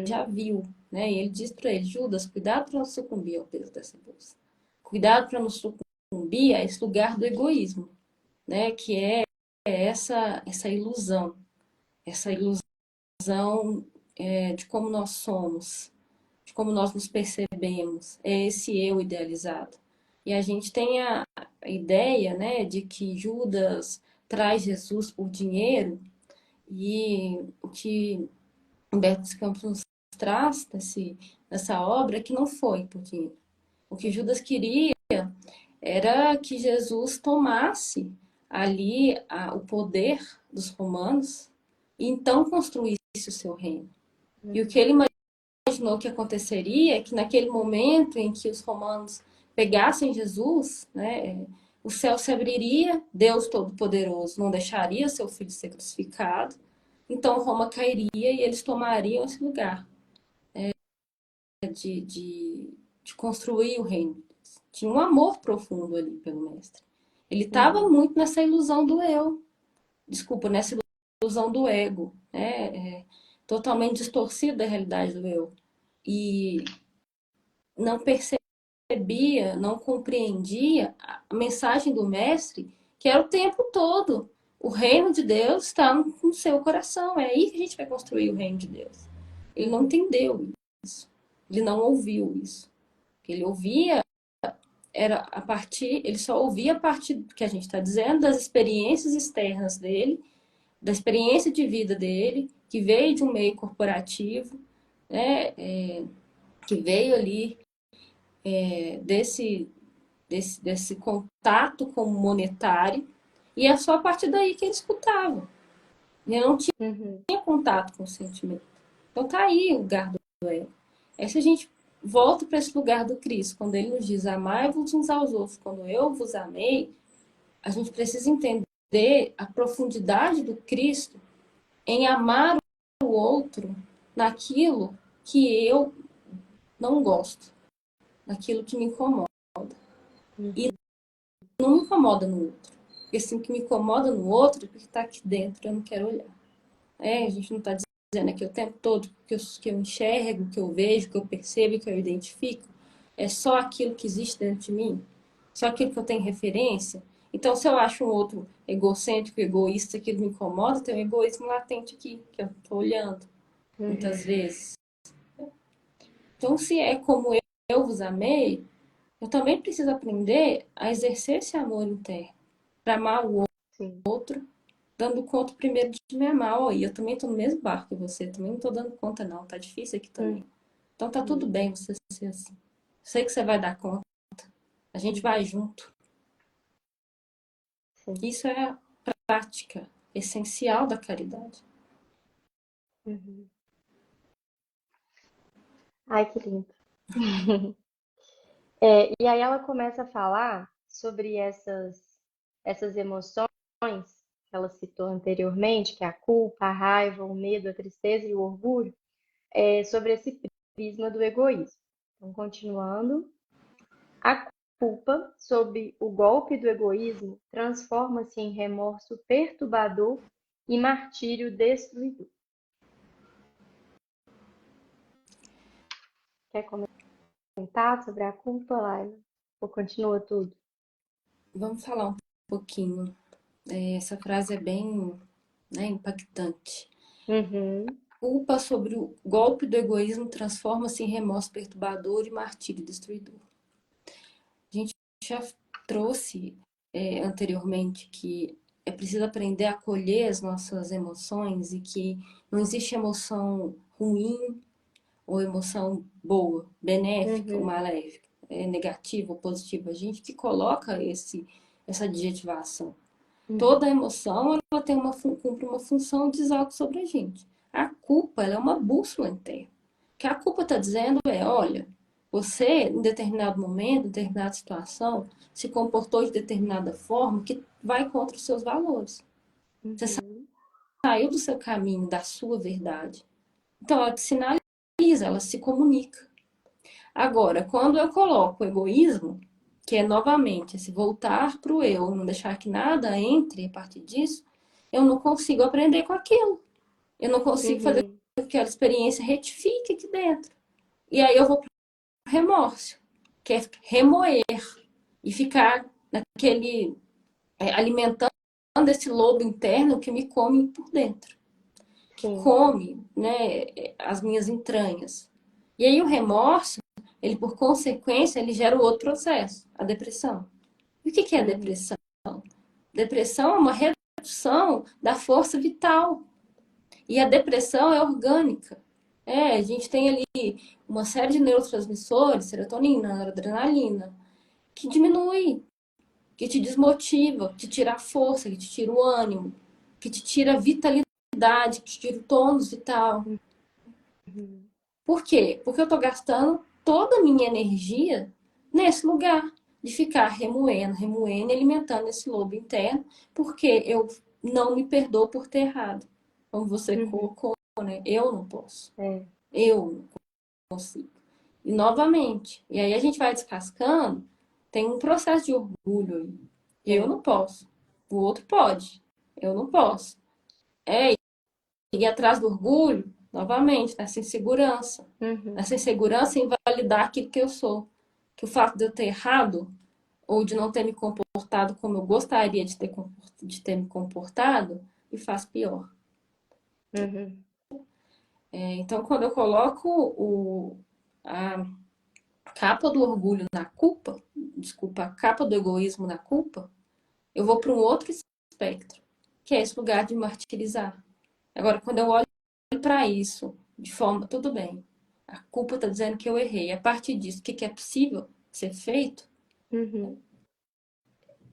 já Uhum. viu, né? E ele diz para ele, Judas, cuidado para não sucumbir ao peso dessa bolsa. Cuidado para não sucumbir a esse lugar do egoísmo, né? Que é essa ilusão. Essa ilusão de como nós somos, de como nós nos percebemos, é esse eu idealizado. E a gente tem a ideia, né, de que Judas traz Jesus por dinheiro, e o que Humberto dos Campos nos traz nessa obra é que não foi por dinheiro. O que Judas Uhum. queria era que Jesus tomasse ali o poder dos romanos e então construísse o seu reino. E o que Uhum. ele imaginou que aconteceria é que naquele momento em que os romanos pegassem Jesus, né, o céu se abriria, Deus Todo-Poderoso não deixaria seu filho ser crucificado, então Roma cairia e eles tomariam esse lugar de construir o reino. Tinha um amor profundo ali pelo mestre. Ele estava Uhum. muito nessa ilusão do eu, desculpa, nessa ilusão do ego, né, totalmente distorcida da realidade do eu. E não percebia, não compreendia a mensagem do mestre, que era o tempo todo. O reino de Deus está no seu coração. É aí que a gente vai construir o reino de Deus. Ele não Uhum. entendeu isso. Ele não ouviu isso. O que ele ouvia era a partir, ele só ouvia a partir do que a gente está dizendo, das experiências externas dele, da experiência de vida dele, que veio de um meio corporativo, né, que veio ali desse contato com o monetário, e é só a partir daí que ele escutava. Ele não Uhum. tinha contato com o sentimento. Então tá aí o lugar do ego. Aí se a gente volta para esse lugar do Cristo, quando ele nos diz amai-vos uns aos outros, quando eu vos amei, a gente precisa entender a profundidade do Cristo em amar o outro naquilo que eu não gosto, naquilo que me incomoda. E Uhum. não me incomoda no outro. Porque assim, o que me incomoda no outro é porque está aqui dentro, eu não quero olhar. A gente não está dizendo aqui o tempo todo que eu enxergo, que eu vejo, que eu percebo, que eu identifico. É só aquilo que existe dentro de mim. Só aquilo que eu tenho referência. Então, se eu acho um outro egocêntrico, egoísta, aquilo me incomoda, tem um egoísmo latente aqui, que eu estou olhando, muitas Uhum. vezes. Então, se é como eu vos amei, eu também preciso aprender a exercer esse amor interno, para amar o Sim. outro, dando conta primeiro de me amar. Oh, e eu também tô no mesmo barco que você, também não tô dando conta não, tá difícil aqui também. Então tá tudo Uhum. bem você ser assim. Sei que você vai dar conta, a gente vai Uhum. junto. Sim. Isso é a prática essencial da caridade. Uhum. Ai, que lindo. E aí ela começa a falar sobre essas emoções que ela citou anteriormente, que é a culpa, a raiva, o medo, a tristeza e o orgulho, sobre esse prisma do egoísmo. Então, continuando, a culpa, sob o golpe do egoísmo, transforma-se em remorso perturbador e martírio destruidor. Quer comentar sobre a culpa, Laila? Ou continua tudo? Vamos falar um pouquinho. Essa frase é bem, né, impactante. Uhum. Culpa sobre o golpe do egoísmo transforma-se em remorso perturbador e martírio destruidor. A gente já trouxe anteriormente que é preciso aprender a acolher as nossas emoções e que não existe emoção ruim ou emoção boa, benéfica ou Uhum. maléfica, negativa ou positiva. A gente que coloca essa adjetivação. Toda Uhum. emoção ela tem cumpre uma função de dizer algo sobre a gente. A culpa ela é uma bússola interna. O que a culpa está dizendo é, olha, você, em determinado momento, em determinada situação, se comportou de determinada forma que vai contra os seus valores. Você Uhum. saiu do seu caminho, da sua verdade. Então, ela te sinaliza, ela se comunica. Agora, quando eu coloco o egoísmo, que é novamente esse voltar para o eu, não deixar que nada entre a partir disso, eu não consigo aprender com aquilo. Eu não consigo fazer Uhum. com que aquela experiência retifique aqui dentro. E aí eu vou pro remorso, que é remoer e ficar naquele, alimentando esse lobo interno que me come por dentro, que Sim. come, né, as minhas entranhas. E aí o remorso, ele por consequência, ele gera o outro processo, a depressão. E o que é a Uhum. depressão? Depressão é uma redução da força vital. E a depressão é orgânica. A gente tem ali uma série de neurotransmissores, serotonina, noradrenalina, que diminui, que te desmotiva, que te tira a força, que te tira o ânimo, que te tira a vitalidade, que te tira o tônus vital. Uhum. Por quê? Porque eu estou gastando toda a minha energia nesse lugar, de ficar remoendo, remoendo, alimentando esse lobo interno, porque eu não me perdoo por ter errado. Como você Uhum. colocou, né? Eu não posso. É. Eu não consigo. E novamente, e aí a gente vai descascando, tem um processo de orgulho aí. Eu Sim. não posso. O outro pode. Eu não posso. E atrás do orgulho, novamente, nessa insegurança. Uhum. Nessa insegurança em validar aquilo que eu sou. Que o fato de eu ter errado, ou de não ter me comportado como eu gostaria de ter me comportado, me faz pior. Uhum. Então, quando eu coloco a capa do orgulho na culpa, desculpa, a capa do egoísmo na culpa, eu vou para um outro espectro, que é esse lugar de martirizar. Agora, quando eu olho para isso de forma, tudo bem, a culpa está dizendo que eu errei. A partir disso, o que é possível ser feito? Uhum.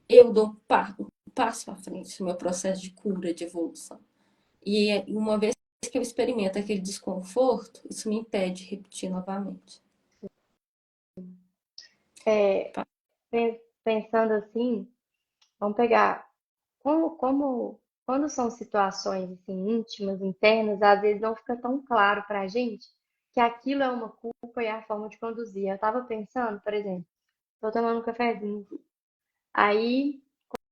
Eu dou um passo à frente no meu processo de cura, de evolução. E uma vez que eu experimento aquele desconforto, isso me impede de repetir novamente. É, pensando assim, vamos pegar quando são situações assim, íntimas, internas, às vezes não fica tão claro pra gente que aquilo é uma culpa e é a forma de conduzir. Eu tava pensando, por exemplo, tô tomando um cafezinho, aí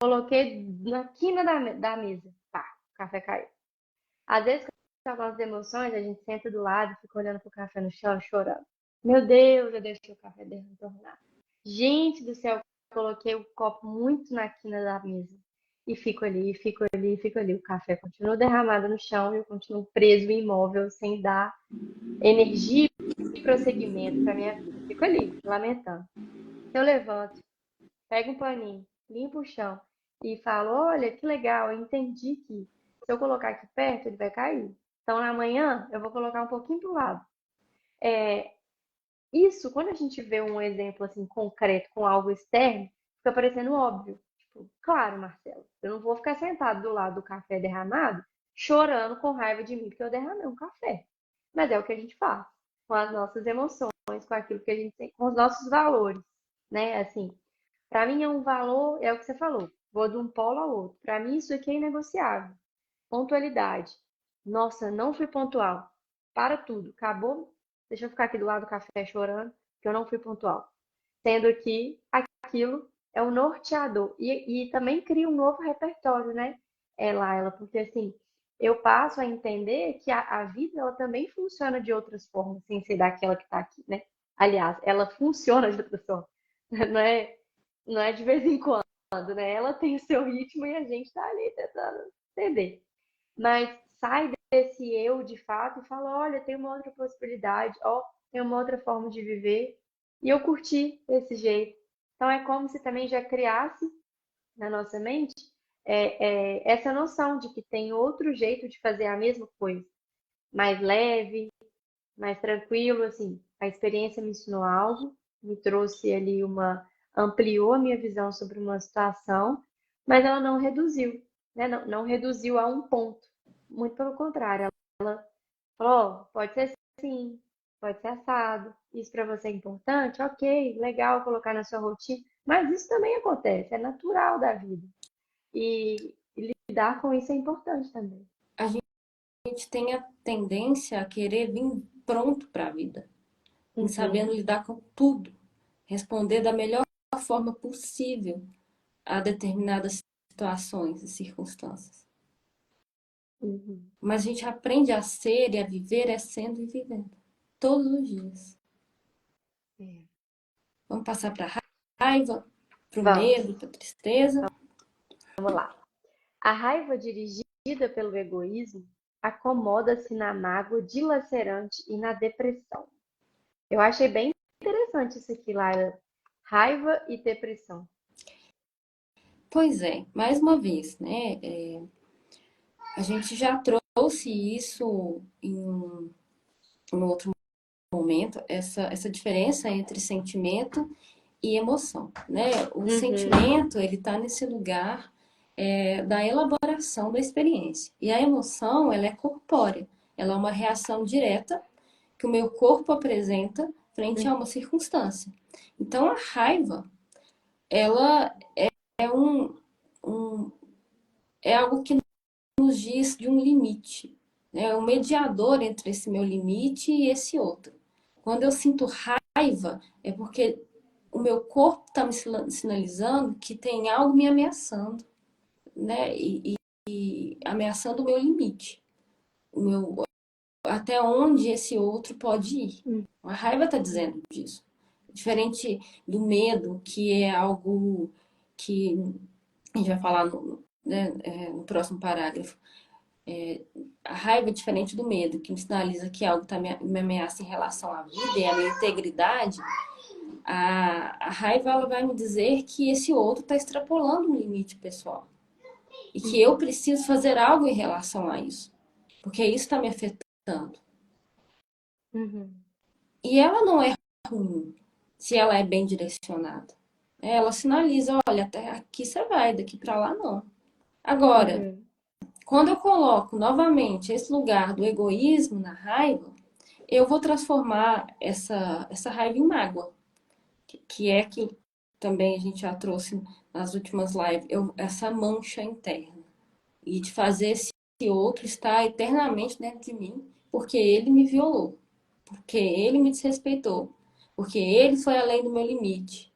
coloquei na quina da mesa, pá, o café caiu. Às vezes, com as nossas emoções, a gente senta do lado e fica olhando pro café no chão, chorando. Meu Deus, eu deixei o café tornar. Gente do céu, coloquei o copo muito na quina da mesa. E fico ali, fico ali, fico ali. O café continua derramado no chão e eu continuo preso, imóvel, sem dar energia e prosseguimento para minha vida. Fico ali, lamentando. Eu levanto, pego um paninho, limpo o chão e falo: Olha, que legal, eu entendi que se eu colocar aqui perto, ele vai cair. Então, na manhã, eu vou colocar um pouquinho pro lado. É, isso, quando a gente vê um exemplo assim concreto com algo externo, fica parecendo óbvio. Tipo, claro, Marcelo, eu não vou ficar sentado do lado do café derramado, chorando com raiva de mim porque eu derramei um café. Mas é o que a gente faz com as nossas emoções, com aquilo que a gente tem, com os nossos valores, né? Assim, para mim é um valor, é o que você falou, vou de um polo ao outro. Para mim isso aqui é inegociável. Pontualidade. Nossa, não fui pontual. Para tudo, acabou. Deixa eu ficar aqui do lado do café chorando, que eu não fui pontual. Sendo que aquilo é o norteador. E também cria um novo repertório, né, Laila? Porque assim, eu passo a entender que a vida ela também funciona de outras formas, sem ser daquela que está aqui, né? Aliás, ela funciona de outras formas. Não é, não é de vez em quando, né? Ela tem o seu ritmo e a gente está ali tentando entender. Mas sai desse eu de fato e fala: olha, tem uma outra possibilidade, ó, tem uma outra forma de viver. E eu curti desse jeito. Então é como se também já criasse na nossa mente essa noção de que tem outro jeito de fazer a mesma coisa, mais leve, mais tranquilo, assim. A experiência me ensinou algo, me trouxe ali ampliou a minha visão sobre uma situação, mas ela não reduziu, né? Não reduziu a um ponto. Muito pelo contrário, ela falou, oh, pode ser assim, pode ser assado. Isso para você é importante? Ok, legal colocar na sua rotina. Mas isso também acontece, é natural da vida. E lidar com isso é importante também. A gente tem a tendência a querer vir pronto para a vida, em Uhum, sabendo lidar com tudo, responder da melhor forma possível a determinadas situações e circunstâncias. Uhum. Mas a gente aprende a ser e a viver é sendo e vivendo. Todos os dias. É. Vamos passar para raiva, para o Vamos, medo, para a tristeza. vamos lá. A raiva dirigida pelo egoísmo acomoda-se na mágoa dilacerante e na depressão. Eu achei bem interessante isso aqui, Lara. Raiva e depressão. Pois é, mais uma vez, né? A gente já trouxe isso em outro momento, essa diferença entre sentimento e emoção, né? O Uhum, sentimento, ele está nesse lugar da elaboração da experiência. E a emoção, ela é corpórea. Ela é uma reação direta que o meu corpo apresenta frente a uma circunstância. Então, a raiva, ela é é algo que nos diz de um limite, né? É um mediador entre esse meu limite e esse outro. Quando eu sinto raiva, é porque o meu corpo está me sinalizando que tem algo me ameaçando, né? E ameaçando o meu limite, o meu, até onde esse outro pode ir. uhum, A raiva está dizendo disso. Diferente do medo, que é algo que a gente vai falar né, no próximo parágrafo. A raiva é diferente do medo, que me sinaliza que algo tá me ameaça em relação à vida e à minha integridade. A raiva ela vai me dizer que esse outro está extrapolando um limite pessoal e que eu uhum, preciso fazer algo em relação a isso, porque isso está me afetando. uhum, E ela não é ruim se ela é bem direcionada. Ela sinaliza, olha, até aqui você vai, daqui para lá não. Agora, uhum, quando eu coloco novamente esse lugar do egoísmo na raiva, eu vou transformar essa raiva em mágoa, que é que também a gente já trouxe nas últimas lives, essa mancha interna. E de fazer esse outro estar eternamente dentro de mim, porque ele me violou, porque ele me desrespeitou, porque ele foi além do meu limite.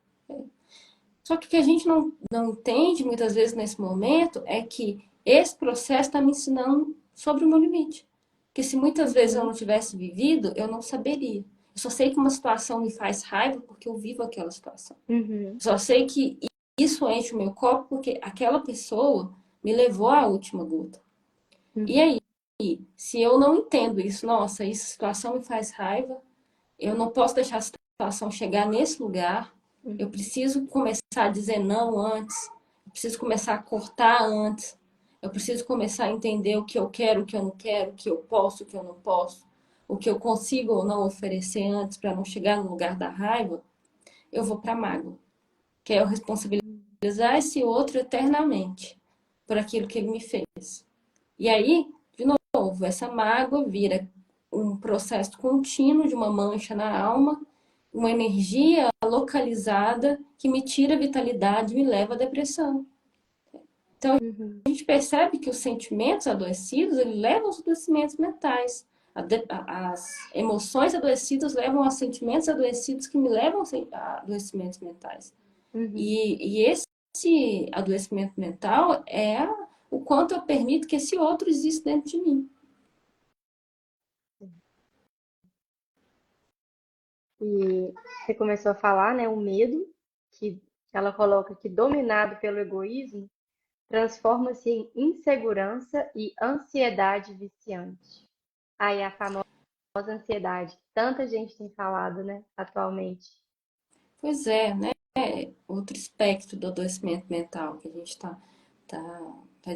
Só que o que a gente não entende muitas vezes nesse momento é que esse processo está me ensinando sobre o meu limite. Porque se muitas vezes eu uhum, não tivesse vivido, eu não saberia. Eu só sei que uma situação me faz raiva porque eu vivo aquela situação. uhum, Eu só sei que isso enche o meu copo porque aquela pessoa me levou à última gota. E uhum, aí, se eu não entendo isso, nossa, essa situação me faz raiva, eu não posso deixar a situação chegar nesse lugar. Eu uhum, preciso começar a dizer não antes. Eu preciso começar a cortar antes. Eu preciso começar a entender o que eu quero, o que eu não quero, o que eu posso, o que eu não posso, o que eu consigo ou não oferecer antes para não chegar no lugar da raiva. Eu vou para a mágoa, que é eu responsabilizar esse outro eternamente por aquilo que ele me fez. E aí, de novo, essa mágoa vira um processo contínuo de uma mancha na alma, uma energia localizada que me tira a vitalidade e me leva à depressão. Então, uhum. a gente percebe que os sentimentos adoecidos, ele levam aos adoecimentos mentais. As emoções adoecidas levam a sentimentos adoecidos que me levam a adoecimentos mentais. Uhum. E esse adoecimento mental é o quanto eu permito que esse outro exista dentro de mim. E você começou a falar, né, o medo, que ela coloca que dominado pelo egoísmo, transforma-se em insegurança e ansiedade viciante. Aí a famosa ansiedade, que tanta gente tem falado, né, atualmente. Pois é, né? Outro espectro do adoecimento mental que a gente tá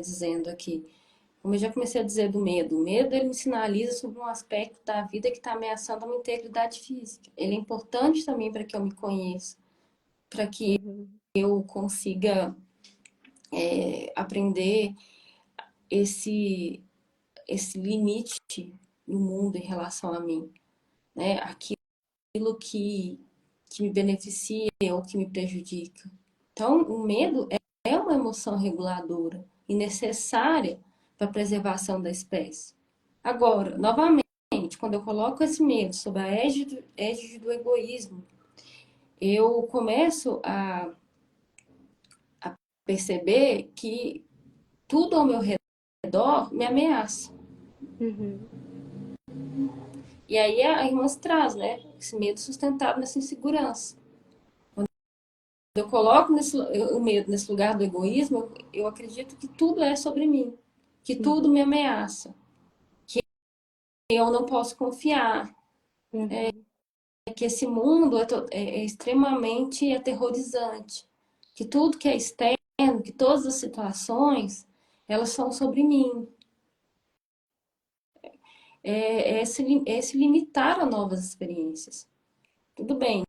dizendo aqui. Como eu já comecei a dizer do medo, o medo ele me sinaliza sobre um aspecto da vida que está ameaçando a minha integridade física. Ele é importante também para que eu me conheça, para que Uhum, eu consiga aprender esse, esse limite do mundo em relação a mim, né? Aquilo que me beneficia ou que me prejudica. Então, o medo é uma emoção reguladora e necessária para a preservação da espécie. Agora, novamente, quando eu coloco esse medo sob a égide do egoísmo, eu começo a perceber que tudo ao meu redor redor me ameaça. Uhum. E aí a irmã se traz, né? Esse medo sustentado nessa insegurança. Quando eu coloco o medo nesse lugar do egoísmo, eu acredito que tudo é sobre mim, que tudo Uhum. me ameaça, que eu não posso confiar, Uhum. que esse mundo é extremamente aterrorizante, que tudo que é externo, que todas as situações, elas são sobre mim. É esse limitar a novas experiências. Tudo bem,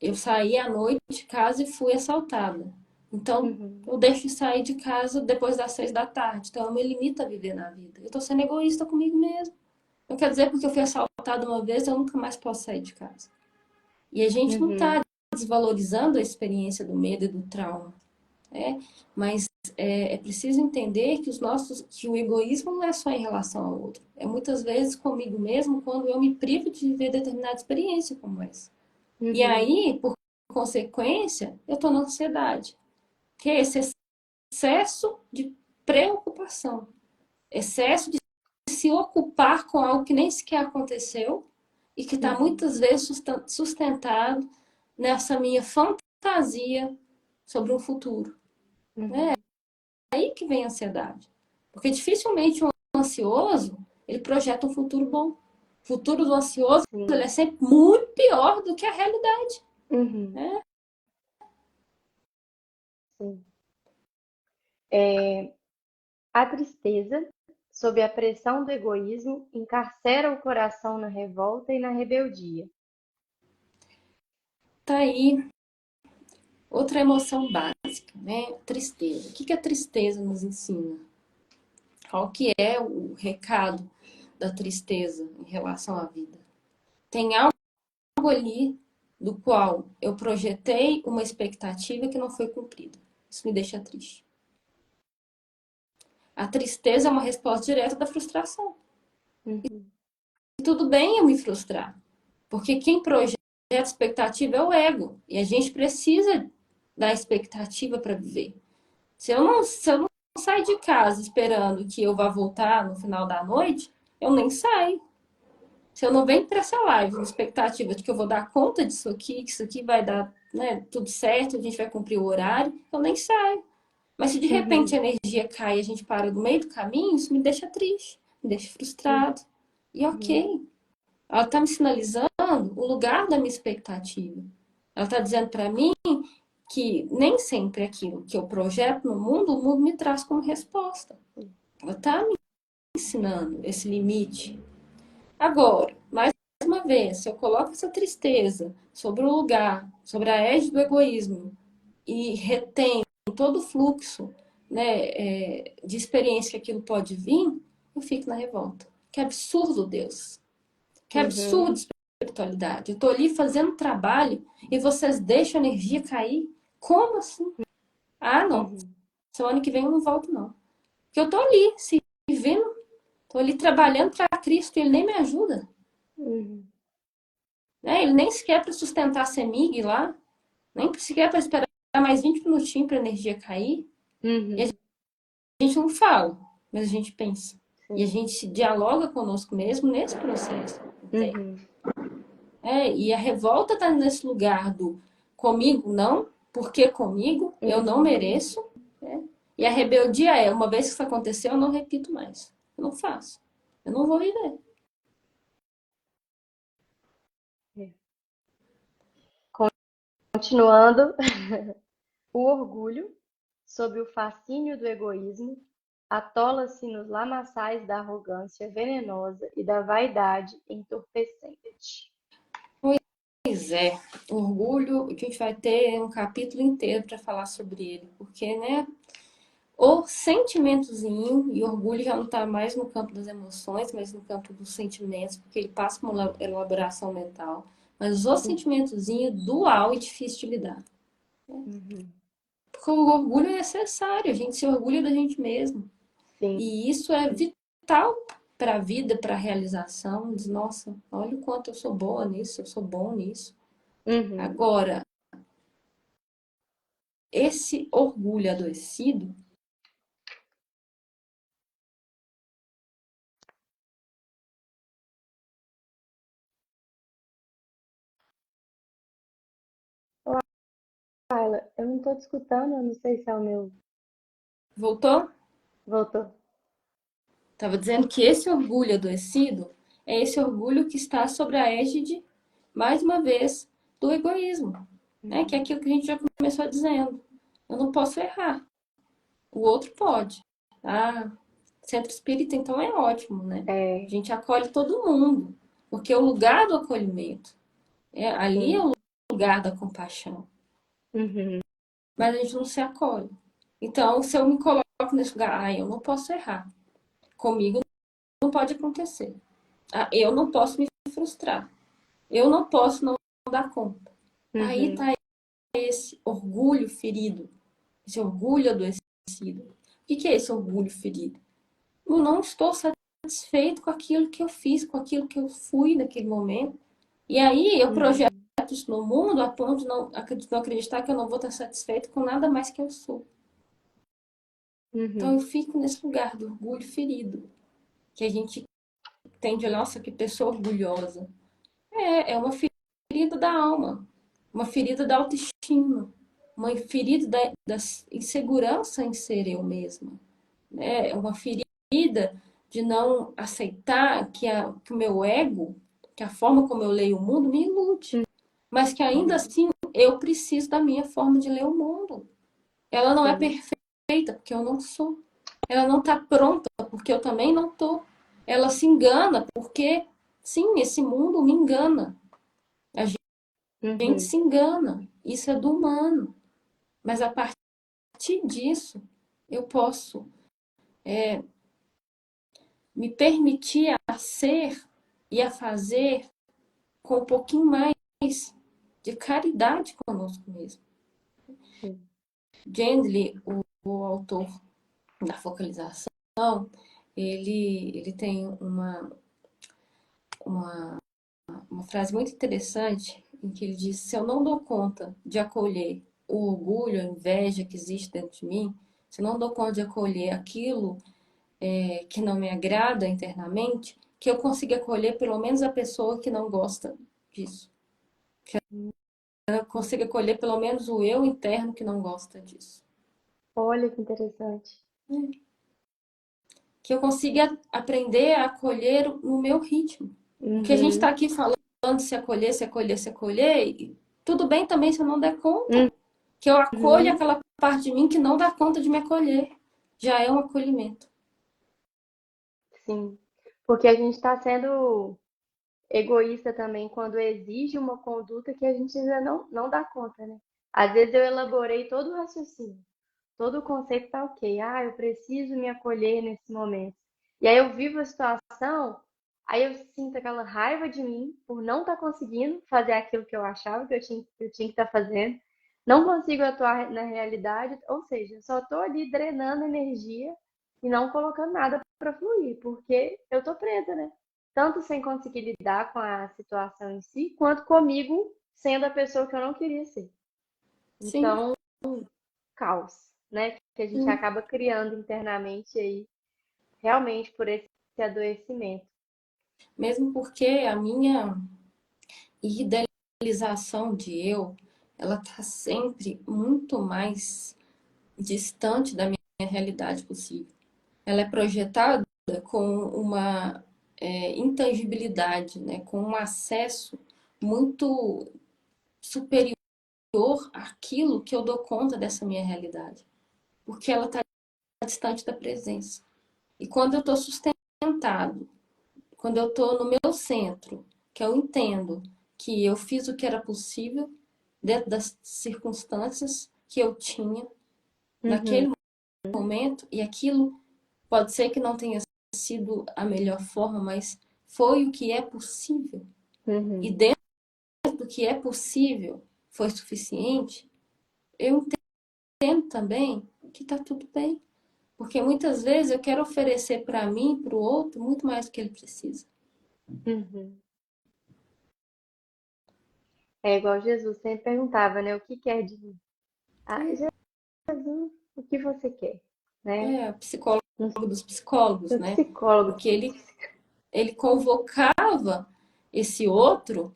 eu saí à noite de casa e fui assaltada. Então, Uhum. eu deixo de sair de casa depois das 6 da tarde. Então, eu me limito a viver na vida. Eu tô sendo egoísta comigo mesmo. Não quer dizer porque eu fui assaltada uma vez, eu nunca mais posso sair de casa. E a gente não tá Uhum. desvalorizando a experiência do medo e do trauma, né? Mas é preciso entender que o egoísmo não é só em relação ao outro. É muitas vezes comigo mesmo quando eu me privo de viver determinada experiência como essa. E Uhum. aí, por consequência, eu estou na ansiedade, que é esse excesso de preocupação, excesso de se ocupar com algo que nem sequer aconteceu e que está Uhum. muitas vezes sustentado nessa minha fantasia sobre um futuro. Uhum. É aí que vem a ansiedade. Porque dificilmente um ansioso, ele projeta um futuro bom. O futuro do ansioso, ele Sim. é sempre muito pior do que a realidade. Uhum. Né? Sim. A tristeza, sob a pressão do egoísmo, encarcera o coração na revolta e na rebeldia. Tá aí outra emoção básica, né? Tristeza. O que a tristeza nos ensina? Qual que é o recado da tristeza em relação à vida? Tem algo ali do qual eu projetei uma expectativa que não foi cumprida. Isso me deixa triste. A tristeza é uma resposta direta da frustração. Uhum. E tudo bem eu me frustrar, porque quem projeta a expectativa é o ego. E a gente precisa da expectativa para viver. Se eu não sair de casa esperando que eu vá voltar no final da noite, eu nem saio. Se eu não venho para essa live com expectativa de que eu vou dar conta disso aqui, que isso aqui vai dar, né, tudo certo, a gente vai cumprir o horário, eu nem saio. Mas se de repente Uhum. a energia cai e a gente para no meio do caminho, isso me deixa triste, me deixa frustrado. E Uhum. ok, ela está me sinalizando o lugar da minha expectativa. Ela está dizendo para mim que nem sempre aquilo que eu projeto no mundo, o mundo me traz como resposta. Ela está me ensinando esse limite. Agora, mais uma vez, se eu coloco essa tristeza sobre o lugar, sobre a égide do egoísmo e retém todo o fluxo, né, de experiência que aquilo pode vir, eu fico na revolta. Que absurdo, Deus. Que Uhum. absurdo espiritualidade. Eu estou ali fazendo trabalho e vocês deixam a energia cair? Como assim? Ah, não. Uhum. Semana que vem eu não volto, não. Porque eu tô ali, servindo, tô ali trabalhando para Cristo e Ele nem me ajuda. Uhum. Né? Ele nem sequer para sustentar a semig lá, nem sequer para esperar mais 20 minutinhos para a energia cair. E a Uhum. gente não fala, mas a gente pensa. E a Sim. gente dialoga conosco mesmo nesse processo. Uhum. E a revolta está nesse lugar do comigo não, porque comigo eu não Uhum. mereço. Né? E a rebeldia é, uma vez que isso aconteceu, eu não repito mais. Eu não faço. Eu não vou viver. É. Continuando, o orgulho, sob o fascínio do egoísmo, atola-se nos lamaçais da arrogância venenosa e da vaidade entorpecente. Pois é, orgulho, a gente vai ter um capítulo inteiro para falar sobre ele, porque, né, o sentimentozinho, e orgulho já não está mais no campo das emoções, mas no campo dos sentimentos, porque ele passa por uma elaboração mental. Mas o sentimentozinho dual e difícil de lidar. Uhum. Porque o orgulho é necessário, a gente se orgulha da gente mesmo. Sim. E isso é vital para a vida, para a realização. Diz, nossa, olha o quanto eu sou boa nisso, eu sou bom nisso. Uhum. Agora, esse orgulho adoecido, Laila, eu não tô te escutando, eu não sei se é o meu. Voltou? Voltou. Estava dizendo que esse orgulho adoecido é esse orgulho que está sobre a égide, mais uma vez, do egoísmo. Né? Que é aquilo que a gente já começou dizendo. Eu não posso errar. O outro pode. Ah, centro espírita, então, é ótimo, né? A É, gente acolhe todo mundo. Porque é o lugar do acolhimento. Ali é sim. o lugar da compaixão. Uhum, Mas a gente não se acolhe. Então, se eu me coloco nesse lugar, eu não posso errar. Comigo não pode acontecer. Eu não posso me frustrar. Eu não posso não dar conta. Aí uhum, está esse orgulho ferido, esse orgulho adoecido. O que é esse orgulho ferido? Eu não estou satisfeito com aquilo que eu fiz, com aquilo que eu fui naquele momento. E aí eu projeto uhum, isso no mundo a ponto de não acreditar que eu não vou estar satisfeito com nada mais que eu sou. Então eu uhum, fico nesse lugar do orgulho ferido, que a gente tende a, nossa, que pessoa orgulhosa. É uma ferida da alma, uma ferida da autoestima, uma ferida da insegurança em ser eu mesma. Né? É uma ferida de não aceitar que o meu ego, que a forma como eu leio o mundo me ilude. Mas que ainda uhum, assim eu preciso da minha forma de ler o mundo. Ela não é sim. perfeita, porque eu não sou. Ela não está pronta, porque eu também não estou. Ela se engana, porque, sim, esse mundo me engana. A gente Uhum, se engana. Isso é do humano. Mas a partir disso, eu posso me permitir a ser e a fazer com um pouquinho mais de caridade conosco mesmo. sim. Gendley, o autor da focalização, ele tem uma, uma frase muito interessante em que ele diz: se eu não dou conta de acolher o orgulho, a inveja que existe dentro de mim, se eu não dou conta de acolher aquilo que não me agrada internamente, que eu consiga acolher pelo menos a pessoa que não gosta disso. Eu consiga acolher pelo menos o eu interno que não gosta disso. Olha que interessante. Que eu consiga aprender a acolher no meu ritmo. Porque a gente está Uhum, aqui falando se acolher, se acolher, se acolher, e tudo bem também se eu não der conta. Que eu acolho uhum, aquela parte de mim que não dá conta de me acolher. Já é um acolhimento. sim. Porque a gente está sendo egoísta também quando exige uma conduta que a gente ainda não dá conta, né? Às vezes eu elaborei todo o raciocínio, todo o conceito tá ok. Ah, eu preciso me acolher nesse momento. E aí eu vivo a situação, aí eu sinto aquela raiva de mim por não estar conseguindo fazer aquilo que eu achava que eu tinha que estar fazendo. Não consigo atuar na realidade, ou seja, só estou ali drenando energia e não colocando nada para fluir, porque eu tô presa, né? Tanto sem conseguir lidar com a situação em si, quanto comigo sendo a pessoa que eu não queria ser. Sim, Então, caos, né? Que a gente sim. acaba criando internamente aí, realmente por esse adoecimento. Mesmo porque a minha idealização de eu, ela tá sempre muito mais distante da minha realidade possível. Ela é projetada com uma intangibilidade, né? Com um acesso muito superior àquilo que eu dou conta dessa minha realidade, porque ela está distante da presença. E quando eu estou sustentado, quando eu estou no meu centro, que eu entendo que eu fiz o que era possível dentro das circunstâncias que eu tinha Uhum, naquele momento, e aquilo pode ser que não tenha sido a melhor forma, mas foi o que é possível. E uhum, dentro do que é possível foi suficiente, eu entendo também que está tudo bem. Porque muitas vezes eu quero oferecer para mim, para o outro, muito mais do que ele precisa. uhum. É igual Jesus sempre perguntava, né? O que quer de mim? Ah, Jesus, o que você quer? Né? É o psicólogo Um dos psicólogos, né? psicólogo. Porque ele convocava esse outro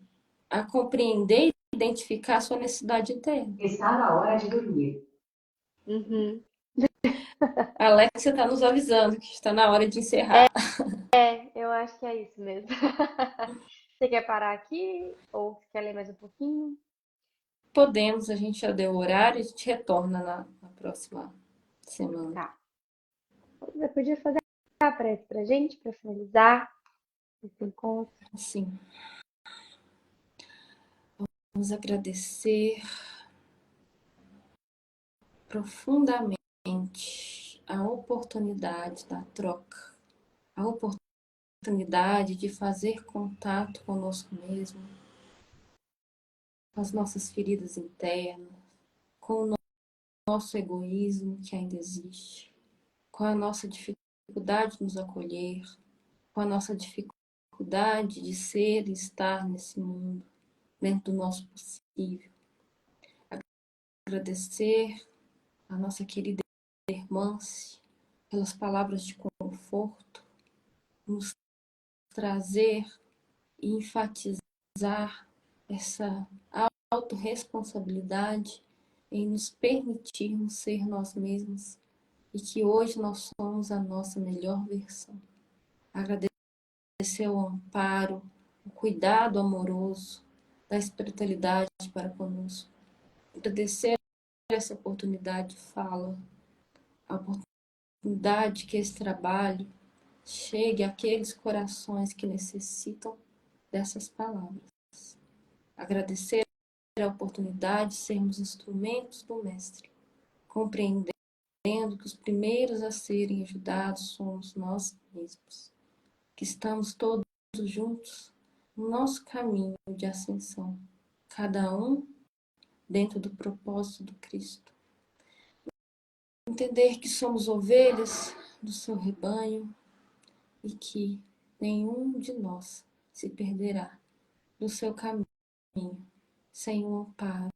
a compreender identificar a sua necessidade interna. Está na hora de dormir. Uhum. A Alexia está nos avisando que está na hora de encerrar. Eu acho que é isso mesmo. Você quer parar aqui? Ou quer ler mais um pouquinho? Podemos, a gente já deu o horário, a gente retorna na próxima semana. Tá. Você podia fazer a prece pra gente, pra finalizar esse encontro? Sim. Vamos agradecer profundamente a oportunidade da troca, a oportunidade de fazer contato conosco mesmo, com as nossas feridas internas, com o nosso egoísmo que ainda existe, com a nossa dificuldade de nos acolher, com a nossa dificuldade de ser e estar nesse mundo, dentro do nosso possível. Agradecer a nossa querida irmã pelas palavras de conforto, nos trazer e enfatizar essa autorresponsabilidade em nos permitirmos ser nós mesmos e que hoje nós somos a nossa melhor versão. Agradecer o amparo, o cuidado amoroso da espiritualidade para conosco. Agradecer essa oportunidade de fala, a oportunidade que esse trabalho chegue àqueles corações que necessitam dessas palavras. Agradecer a oportunidade de sermos instrumentos do Mestre, compreendendo que os primeiros a serem ajudados somos nós mesmos, que estamos todos juntos no nosso caminho de ascensão, cada um dentro do propósito do Cristo. Entender que somos ovelhas do seu rebanho e que nenhum de nós se perderá do seu caminho sem um amparo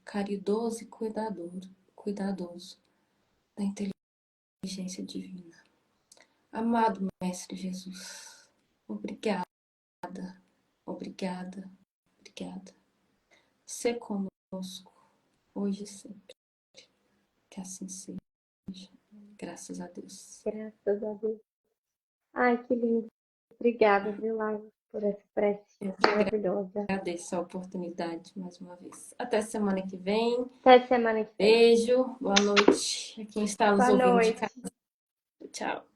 caridoso e cuidadoso da inteligência divina. Amado Mestre Jesus, obrigada, obrigada, obrigada. Sê conosco, hoje e sempre. Que assim seja. Graças a Deus. Graças a Deus. Ai, que lindo. Obrigada, viu, Laila, por essa prece Eu maravilhosa. agradeço a oportunidade mais uma vez. Até semana que vem. Até semana que vem. Beijo, boa noite a quem está nos Boa ouvindo de noite. casa. Tchau.